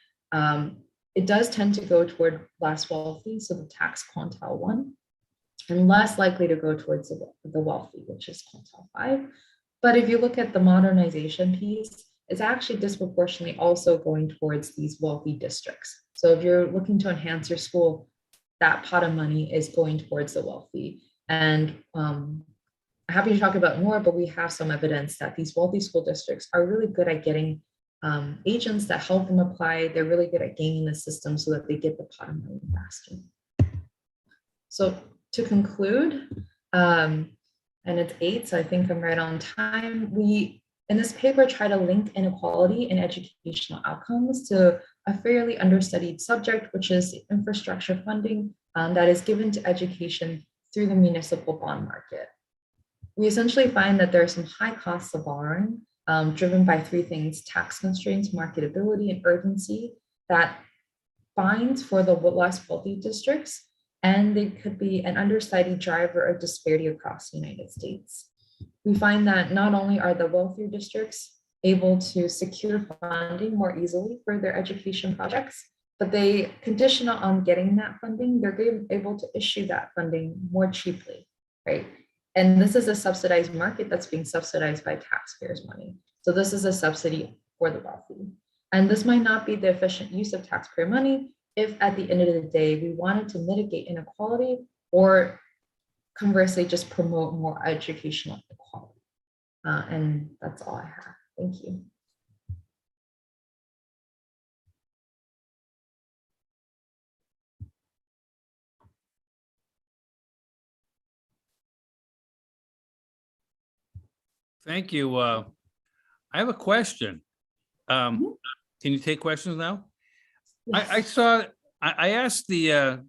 it does tend to go toward less wealthy, so the tax quintile 1, and less likely to go towards the wealthy, which is quintile 5. But if you look at the modernization piece, it's actually disproportionately also going towards these wealthy districts. So if you're looking to enhance your school, that pot of money is going towards the wealthy. And I'm happy to talk about more, but we have some evidence that these wealthy school districts are really good at getting agents that help them apply. They're really good at gaming the system so that they get the pot of money faster. So to conclude, and it's 8, so I think I'm right on time. We, in this paper, try to link inequality in educational outcomes to a fairly understudied subject, which is infrastructure funding that is given to education through the municipal bond market. We essentially find that there are some high costs of borrowing driven by 3 things: tax constraints, marketability, and urgency that fines for the less wealthy districts, and they could be an understudied driver of disparity across the United States. We find that not only are the wealthier districts able to secure funding more easily for their education projects, but they, conditional on getting that funding, they're able to issue that funding more cheaply, right? And this is a subsidized market that's being subsidized by taxpayers' money. So this is a subsidy for the wealthy. And this might not be the efficient use of taxpayer money if at the end of the day, we wanted to mitigate inequality or conversely just promote more educational equality. And that's all I have. Thank you.
Thank you. I have a question. Can you take questions now?
Yes.
I asked the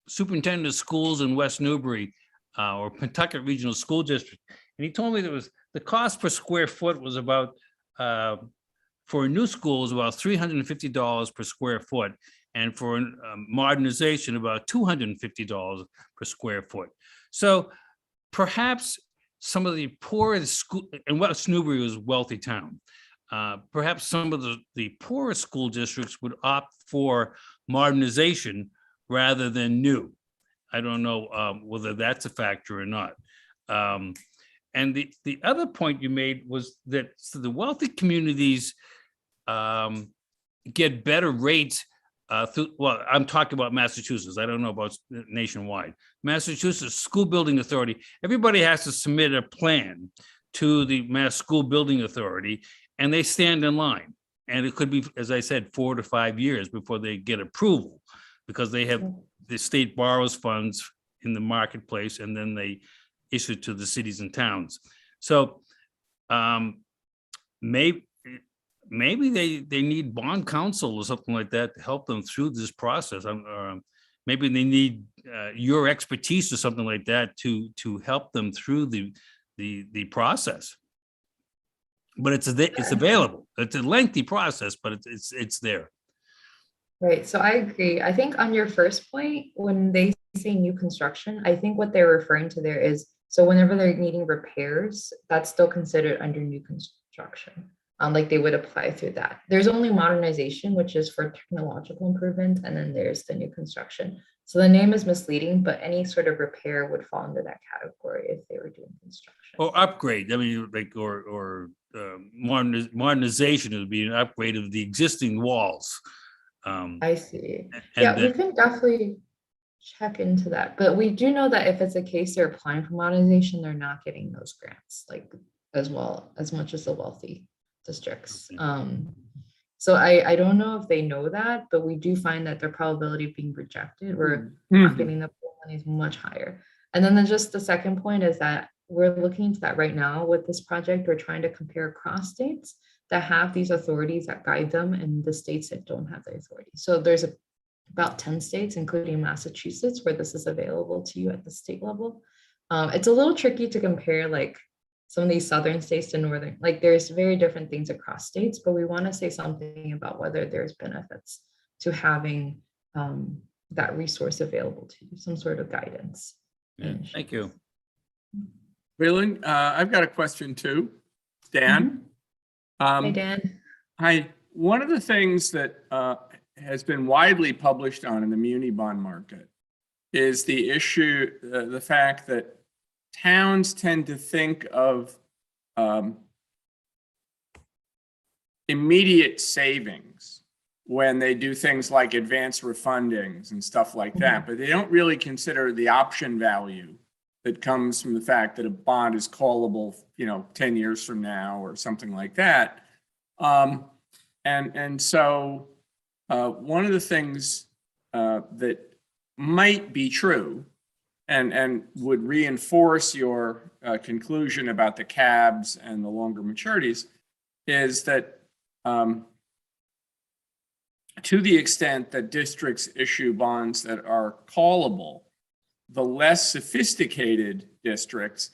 superintendent of schools in West Newbury or Pentucket Regional School District, and he told me the cost per square foot was about, for a new school, is about $350 per square foot, and for modernization, about $250 per square foot. So perhaps some of the poorest school, and West Newbury was a wealthy town. Perhaps some of the poorest school districts would opt for modernization rather than new. I don't know whether that's a factor or not. And the other point you made was that the wealthy communities get better rates through, well, I'm talking about Massachusetts. I don't know about nationwide. Massachusetts School Building Authority, everybody has to submit a plan to the Mass School Building Authority, and they stand in line. And it could be, as I said, 4 to 5 years before they get approval, because they have, the state borrows funds in the marketplace and then they issue to the cities and towns. So maybe they need bond counsel or something like that to help them through this process. Maybe they need your expertise or something like that to help them through the process. But it's available. It's a lengthy process, but it's there.
Right, so I agree. I think on your first point, when they say new construction, I think what they're referring to there is, so whenever they're needing repairs, that's still considered under new construction. Like they would apply through that. There's only modernization, which is for technological improvement, and then there's the new construction. So the name is misleading, but any sort of repair would fall under that category if they were doing construction.
Or upgrade, I mean, like, or modernization would be an upgrade of the existing walls.
I see.
And
Yeah, we
then-
can definitely check into that. But we do know that if it's a case they're applying for modernization, they're not getting those grants, like as well as much as the wealthy districts.
Okay.
So I don't know if they know that, but we do find that their probability of being rejected or not getting the full money is much higher. And then just the second point is that we're looking into that right now with this project. We're trying to compare across states that have these authorities that guide them and the states that don't have the authority. So there's about 10 states, including Massachusetts, where this is available to you at the state level. It's a little tricky to compare like some of these southern states to northern, like there's very different things across states, but we want to say something about whether there's benefits to having that resource available to you, some sort of guidance.
Yeah, thank you.
Weiling, I've got a question too. Dan.
Hey, Dan.
Hi. One of the things that has been widely published on in the muni bond market is the issue, the fact that towns tend to think of immediate savings when they do things like advance refundings and stuff like that, but they don't really consider the option value that comes from the fact that a bond is callable, 10 years from now or something like that. And so one of the things that might be true and would reinforce your conclusion about the cabs and the longer maturities is that to the extent that districts issue bonds that are callable, the less sophisticated districts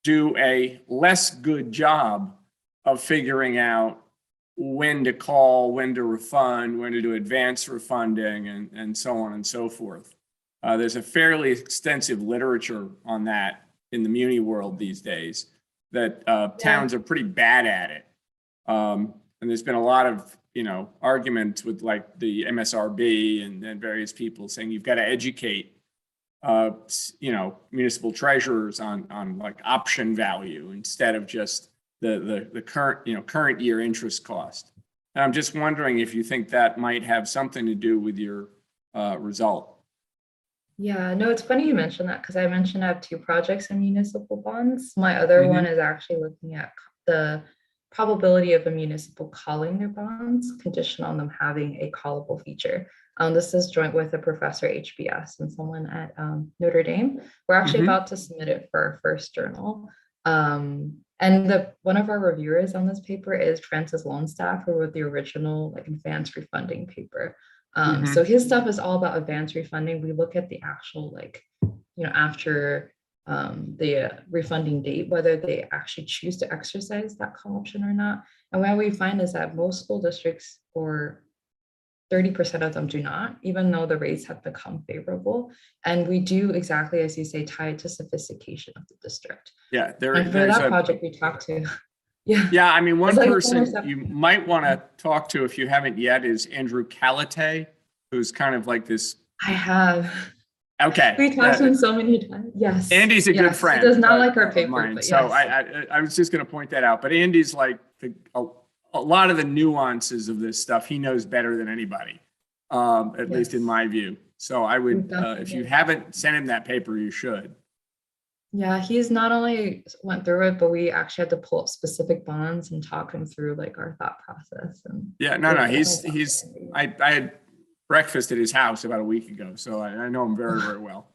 do a less good job of figuring out when to call, when to refund, when to do advance refunding, and so on and so forth. There's a fairly extensive literature on that in the muni world these days that towns are pretty bad at it. And there's been a lot of arguments with like the MSRB and various people saying you've got to educate municipal treasurers on like option value instead of just the current year interest cost. And I'm just wondering if you think that might have something to do with your result.
Yeah, no, it's funny you mentioned that because I mentioned I have 2 projects in municipal bonds. My other one is actually looking at the probability of a municipal calling their bonds conditional on them having a callable feature. This is joint with a professor HBS and someone at Notre Dame. We're actually about to submit it for our first journal. And one of our reviewers on this paper is Francis Longstaff, who wrote the original like advanced refunding paper. So his stuff is all about advanced refunding. We look at the actual after the refunding date, whether they actually choose to exercise that call option or not. And what we find is that most school districts, or 30% of them, do not, even though the rates have become favorable. And we do exactly, as you say, tie it to sophistication of the district.
Yeah,
And for that project we talked to.
Yeah, I mean, one
It's like
person you might want to talk to if you haven't yet is Andrew Calate, who's kind of like this.
I have.
Okay.
We talked to him so many times. Yes.
Andy's a good friend.
He does not like our paper,
mine,
but
so
yes.
I was just going to point that out. But Andy's like a lot of the nuances of this stuff he knows better than anybody, at least in my view. So I would, if you haven't sent him that paper, you should.
Yeah, he's not only went through it, but we actually had to pull up specific bonds and talk him through like our thought process. And
yeah, no, I had breakfast at his house about a week ago, so I know him very, very well.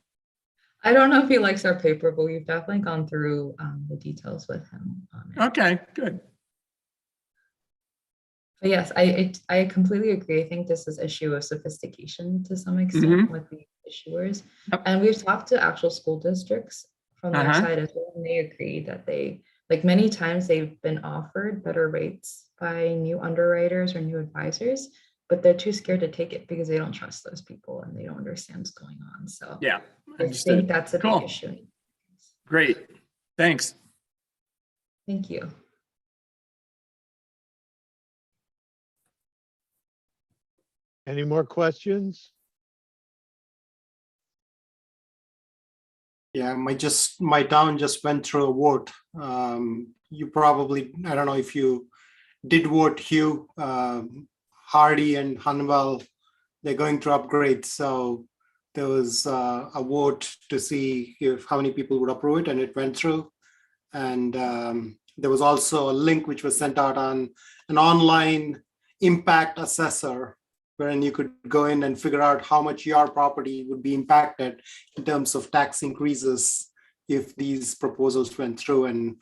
I don't know if he likes our paper, but we've definitely gone through the details with him on it.
Okay, good.
But yes, I completely agree. I think this is an issue of sophistication to some extent with the issuers. Yep. And we've talked to actual school districts from their side as well, and they agree that they, like many times they've been offered better rates by new underwriters or new advisors, but they're too scared to take it because they don't trust those people and they don't understand what's going on. So
Yeah,
I think
understood.
that's a
Cool.
big issue.
Great. Thanks.
Thank you.
Any more questions?
Yeah, my town just went through a vote. You probably, I don't know if you did vote, Hugh, Hardy and Honeywell, they're going through upgrades. So there was a vote to see if how many people would approve it, and it went through. And there was also a link which was sent out on an online impact assessor, wherein you could go in and figure out how much your property would be impacted in terms of tax increases if these proposals went through. And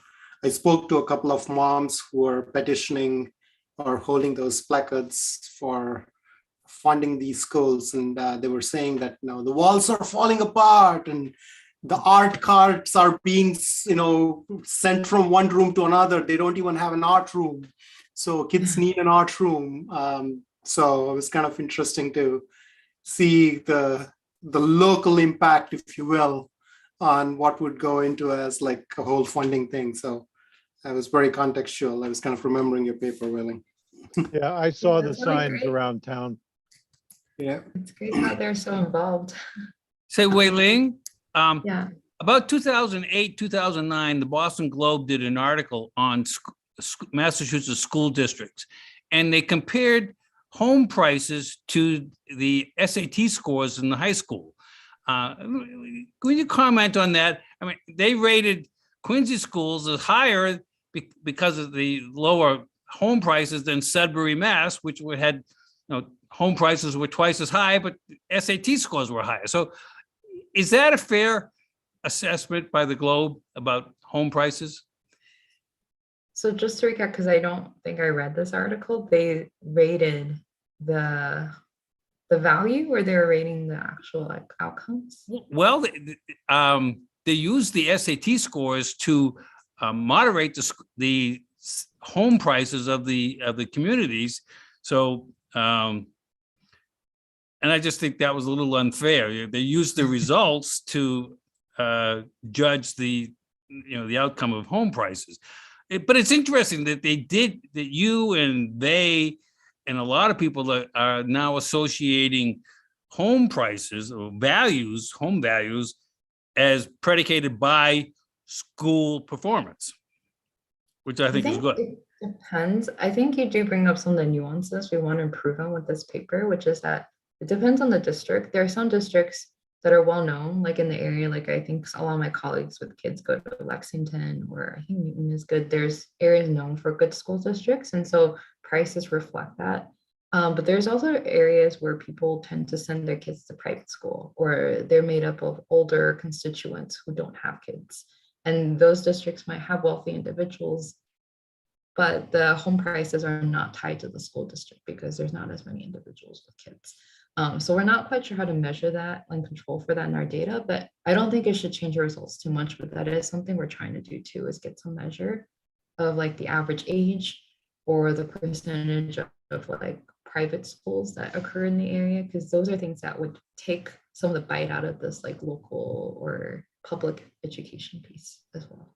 I spoke to a couple of moms who are petitioning or holding those placards for funding these schools, and they were saying that the walls are falling apart and the art carts are being sent from one room to another. They don't even have an art room, so kids need an art room. So it was kind of interesting to see the local impact, if you will, on what would go into as like a whole funding thing. So I was very contextual. I was kind of remembering your paper, Weiling.
Yeah, I saw
Yeah,
the
that's really
signs
great.
around town.
Yeah.
It's great how they're so involved.
Say, Weiling,
Yeah.
about 2008, 2009, the Boston Globe did an article on Massachusetts school districts, and they compared home prices to the SAT scores in the high school. Can you comment on that? I mean, they rated Quincy schools as higher because of the lower home prices than Sudbury, Mass, which had, home prices were twice as high, but SAT scores were higher. So is that a fair assessment by the Globe about home prices?
So just to recap, because I don't think I read this article, they rated the value, or they're rating the actual outcomes?
Well, they use the SAT scores to moderate the home prices of the communities. So, and I just think that was a little unfair. They used the results to judge the outcome of home prices. But it's interesting that you and they and a lot of people are now associating home prices or home values, as predicated by school performance, which I think is good.
It depends. I think you do bring up some of the nuances we want to improve on with this paper, which is that it depends on the district. There are some districts that are well known, like in the area, like I think a lot of my colleagues with kids go to Lexington, or I think Newton is good. There's areas known for good school districts, and so prices reflect that. But there's also areas where people tend to send their kids to private school, or they're made up of older constituents who don't have kids. And those districts might have wealthy individuals, but the home prices are not tied to the school district because there's not as many individuals with kids. So we're not quite sure how to measure that and control for that in our data, but I don't think it should change the results too much. But that is something we're trying to do too, is get some measure of like the average age or the percentage of like private schools that occur in the area, because those are things that would take some of the bite out of this like local or public education piece as well.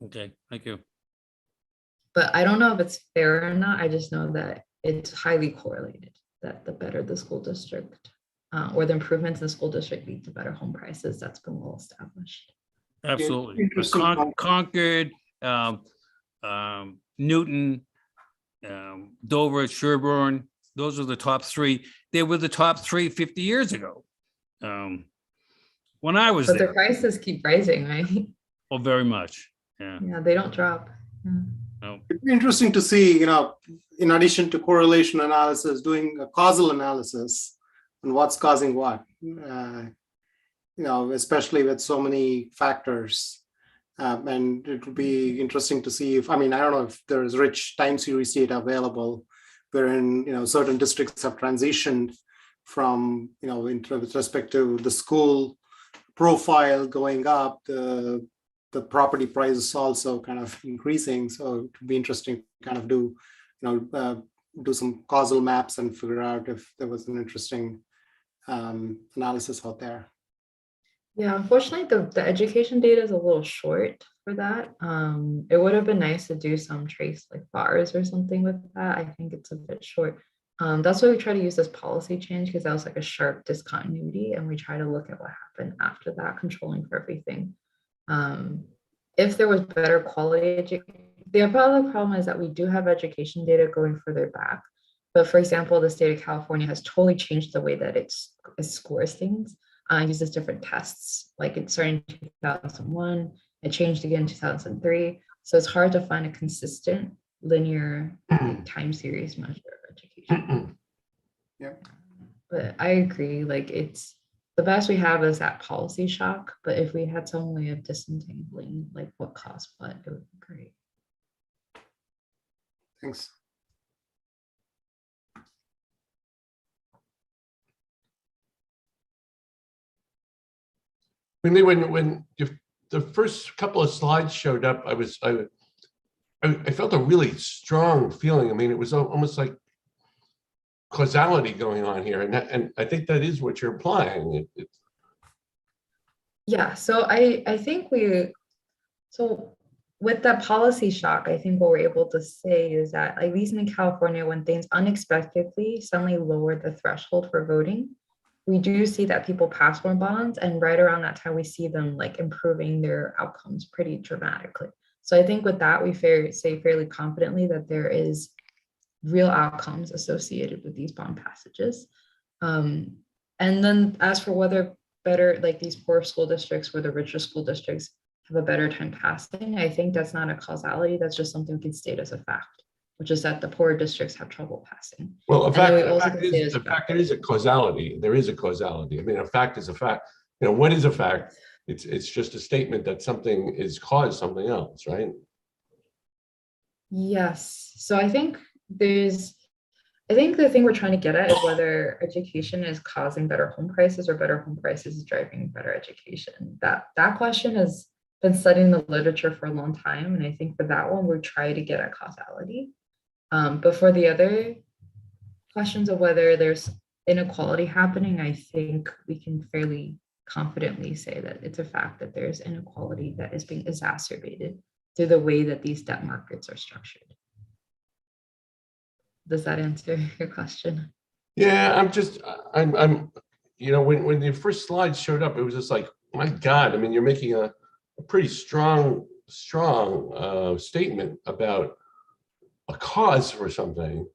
Okay, thank you.
But I don't know if it's fair or not. I just know that it's highly correlated, that the better the school district or the improvements in the school district lead to better home prices. That's been well established.
Absolutely.
Interesting point.
Concord, Newton, Dover, Sherborne, those are the top three. They were the top three 50 years ago. When I was
But
there.
the prices keep rising, right?
Oh, very much. Yeah.
Yeah, they don't drop. Yeah.
No.
It'd be interesting to see, in addition to correlation analysis, doing a causal analysis on what's causing what, especially with so many factors. And it would be interesting to see I don't know if there's rich time series data available, wherein, certain districts have transitioned from, with respect to the school profile going up, the property price is also kind of increasing. So it would be interesting to kind of do, do some causal maps and figure out if there was an interesting analysis out there.
Yeah, unfortunately, the education data is a little short for that. It would have been nice to do some trace like bars or something with that. I think it's a bit short. That's why we try to use this policy change, because that was like a sharp discontinuity, and we try to look at what happened after that, controlling for everything. If there was better quality education, the other problem is that we do have education data going further back. But for example, the state of California has totally changed the way that it scores things. Uses different tests, like it started in 2001, it changed again in 2003. So it's hard to find a consistent linear time series measure of education.
Yeah.
But I agree, like it's the best we have is that policy shock. But if we had some way of disentangling like what caused what, it would be great.
Thanks.
When the first couple of slides showed up, I felt a really strong feeling. I mean, it was almost like causality going on here, and I think that is what you're implying.
Yeah, so I think with that policy shock, I think what we're able to say is that, at least in California, when things unexpectedly suddenly lower the threshold for voting, we do see that people pass more bonds, and right around that time, we see them like improving their outcomes pretty dramatically. So I think with that, we say fairly confidently that there is real outcomes associated with these bond passages. And then as for whether better, like these poor school districts or the richer school districts have a better time passing, I think that's not a causality. That's just something we can state as a fact, which is that the poor districts have trouble passing.
Well, a fact
There
is a causality. There is a causality. I mean, a fact is a fact. You know, what is a fact? It's just a statement that something is caused something else, right?
Yes. So I think the thing we're trying to get at is whether education is causing better home prices or better home prices is driving better education. That question has been studying the literature for a long time. And I think for that one, we're trying to get at causality. But for the other questions of whether there's inequality happening, I think we can fairly confidently say that it's a fact that there's inequality that is being exacerbated through the way that these debt markets are structured. Does that answer your question?
Yeah, I'm, you know, when the first slide showed up, it was just like, my God, I mean, you're making a pretty strong statement about a cause for something.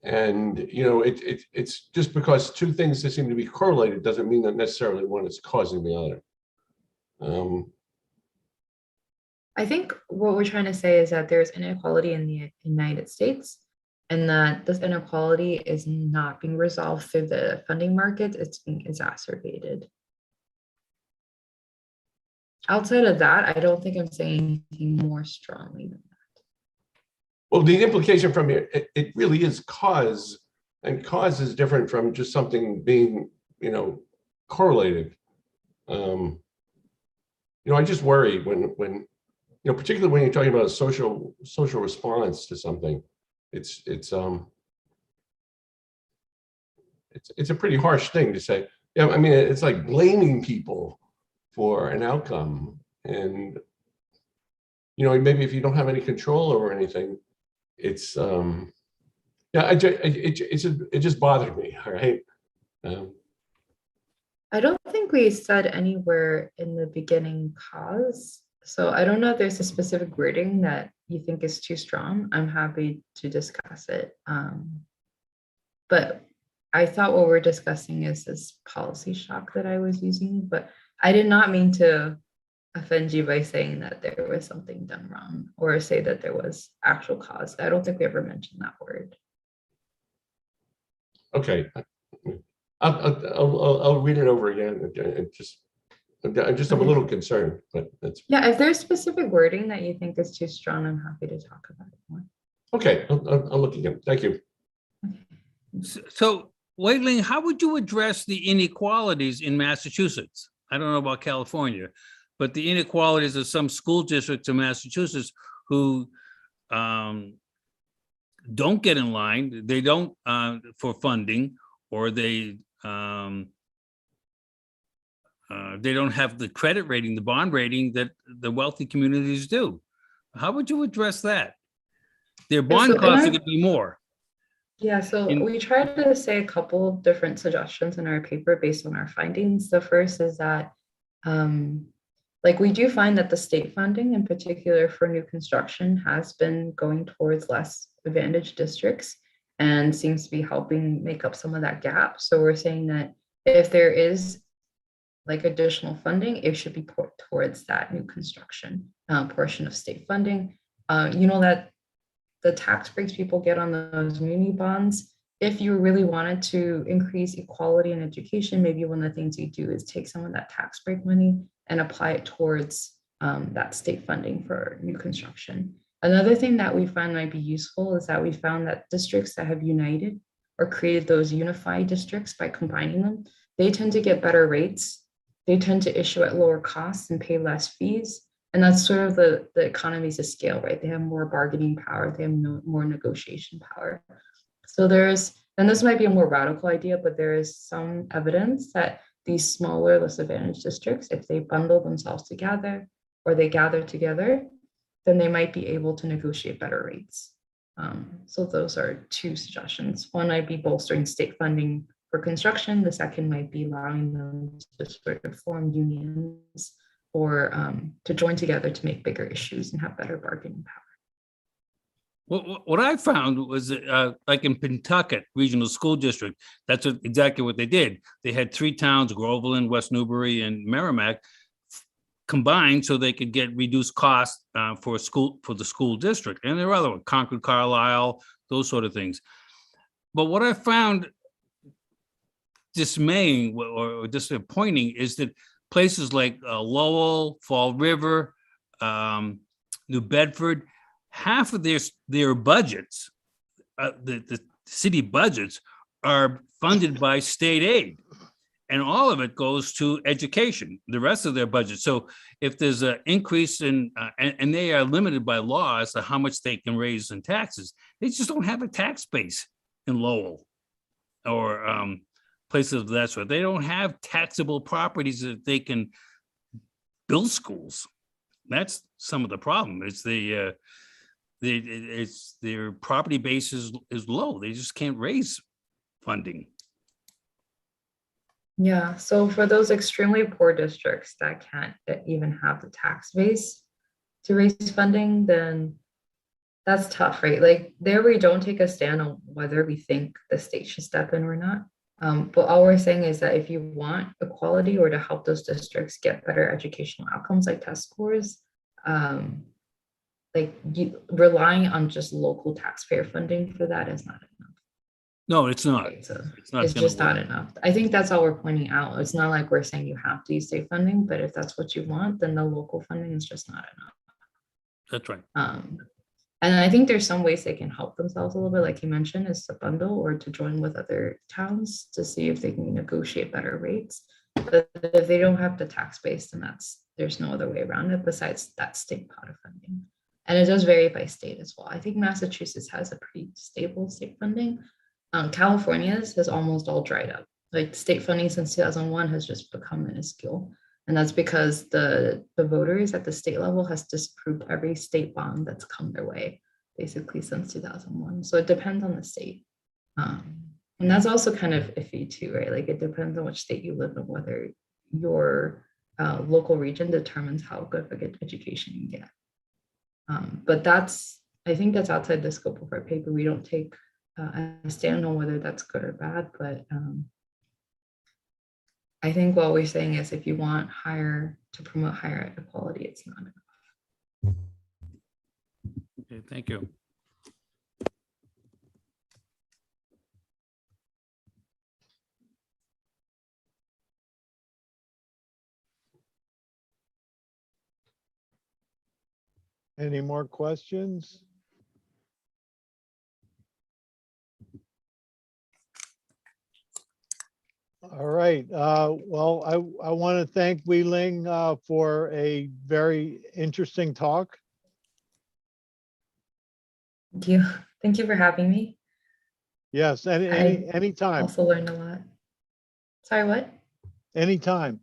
And, you know, it's just because two things that seem to be correlated doesn't mean that necessarily one is causing the other.
I think what we're trying to say is that there's inequality in the United States, and that this inequality is not being resolved through the funding markets, it's being exacerbated. Outside of that, I don't think I'm saying anything more strongly than that.
Well, the implication from here, it really is cause, and cause is different from just something being, you know, correlated. You know, I just worry when, you know, particularly when you're talking about a social response to something, it's a pretty harsh thing to say. Yeah, I mean, it's like blaming people for an outcome, and you know, maybe if you don't have any control over anything, it's yeah, it just bothered me. All right.
I don't think we said anywhere in the beginning cause. So I don't know if there's a specific wording that you think is too strong. I'm happy to discuss it. But I thought what we're discussing is this policy shock that I was using, but I did not mean to offend you by saying that there was something done wrong or say that there was actual cause. I don't think we ever mentioned that word.
Okay. I'll read it over again. I'm a little concerned, but that's
yeah. If there's specific wording that you think is too strong, I'm happy to talk about it more.
okay. I'll look again. Thank you.
So, Weiling, how would you address the inequalities in Massachusetts? I don't know about California, but the inequalities of some school districts in Massachusetts who don't get in line, they don't for funding, or they don't have the credit rating, the bond rating that the wealthy communities do. How would you address that? Their bond
so in
costs are
our-
going to be more.
Yeah, so
In-
we tried to say a couple of different suggestions in our paper based on our findings. The first is that, like, we do find that the state funding, in particular for new construction, has been going towards less advantaged districts and seems to be helping make up some of that gap. So we're saying that if there is like additional funding, it should be put towards that new construction portion of state funding. You know that the tax breaks people get on those muni bonds, if you really wanted to increase equality in education, maybe one of the things you do is take some of that tax break money and apply it towards that state funding for new construction. Another thing that we find might be useful is that we found that districts that have united or created those unified districts by combining them, they tend to get better rates. They tend to issue at lower costs and pay less fees. And that's sort of the economies of scale, right? They have more bargaining power, they have more negotiation power. So and this might be a more radical idea, but there is some evidence that these smaller, less advantaged districts, if they bundle themselves together or they gather together, then they might be able to negotiate better rates. So those are two suggestions. One might be bolstering state funding for construction. The second might be allowing them to sort of form unions or to join together to make bigger issues and have better bargaining power.
What I found was like in Pentucket Regional School District, that's exactly what they did. They had 3 towns, Groveland, West Newbury, and Merrimack, combined so they could get reduced costs for the school district. And there are other ones, Concord, Carlisle, those sort of things. But what I found dismaying or disappointing is that places like Lowell, Fall River, New Bedford, half of their budgets, the city budgets, are funded by state aid, and all of it goes to education, the rest of their budget. So if there's an increase in, and they are limited by law as to how much they can raise in taxes, they just don't have a tax base in Lowell or places of that sort. They don't have taxable properties that they can build schools. That's some of the problem. It's their property base is low. They just can't raise funding.
Yeah, so for those extremely poor districts that can't even have the tax base to raise funding, then that's tough, right? Like there we don't take a stand on whether we think the state should step in or not. But all we're saying is that if you want equality or to help those districts get better educational outcomes like test scores, relying on just local taxpayer funding for that is not enough.
No, it's not.
Right? So
It's not
it's
gonna
just
work.
not enough. I think that's all we're pointing out. It's not like we're saying you have to use state funding, but if that's what you want, then the local funding is just not enough.
That's right.
And I think there's some ways they can help themselves a little bit, like you mentioned, is to bundle or to join with other towns to see if they can negotiate better rates. But if they don't have the tax base, then there's no other way around it besides that state pot of funding. And it does vary by state as well. I think Massachusetts has a pretty stable state funding. California's has almost all dried up. Like state funding since 2001 has just become minuscule. And that's because the voters at the state level has disapproved every state bond that's come their way, basically since 2001. So it depends on the state. And that's also kind of iffy too, right? Like it depends on which state you live in, whether your local region determines how good of a education you get. But I think that's outside the scope of our paper. We don't take a stand on whether that's good or bad, but I think what we're saying is if you want to promote higher equality, it's not enough.
Okay, thank you.
Any more questions? All right. Well, I want to thank Weiling for a very interesting talk.
Thank you. Thank you for having me.
Yes, anytime,
Also learned a lot. Sorry, what?
anytime.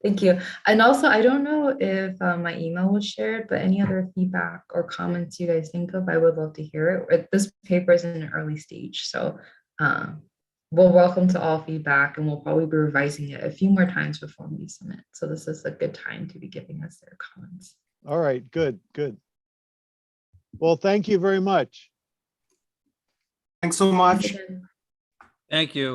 Thank you. And also, I don't know if my email was shared, but any other feedback or comments you guys think of, I would love to hear it. This paper is in an early stage, so we're welcome to all feedback, and we'll probably be revising it a few more times before we submit. So this is a good time to be giving us their comments.
All right, good. Well, thank you very much.
Thanks so much.
Again.
Thank you.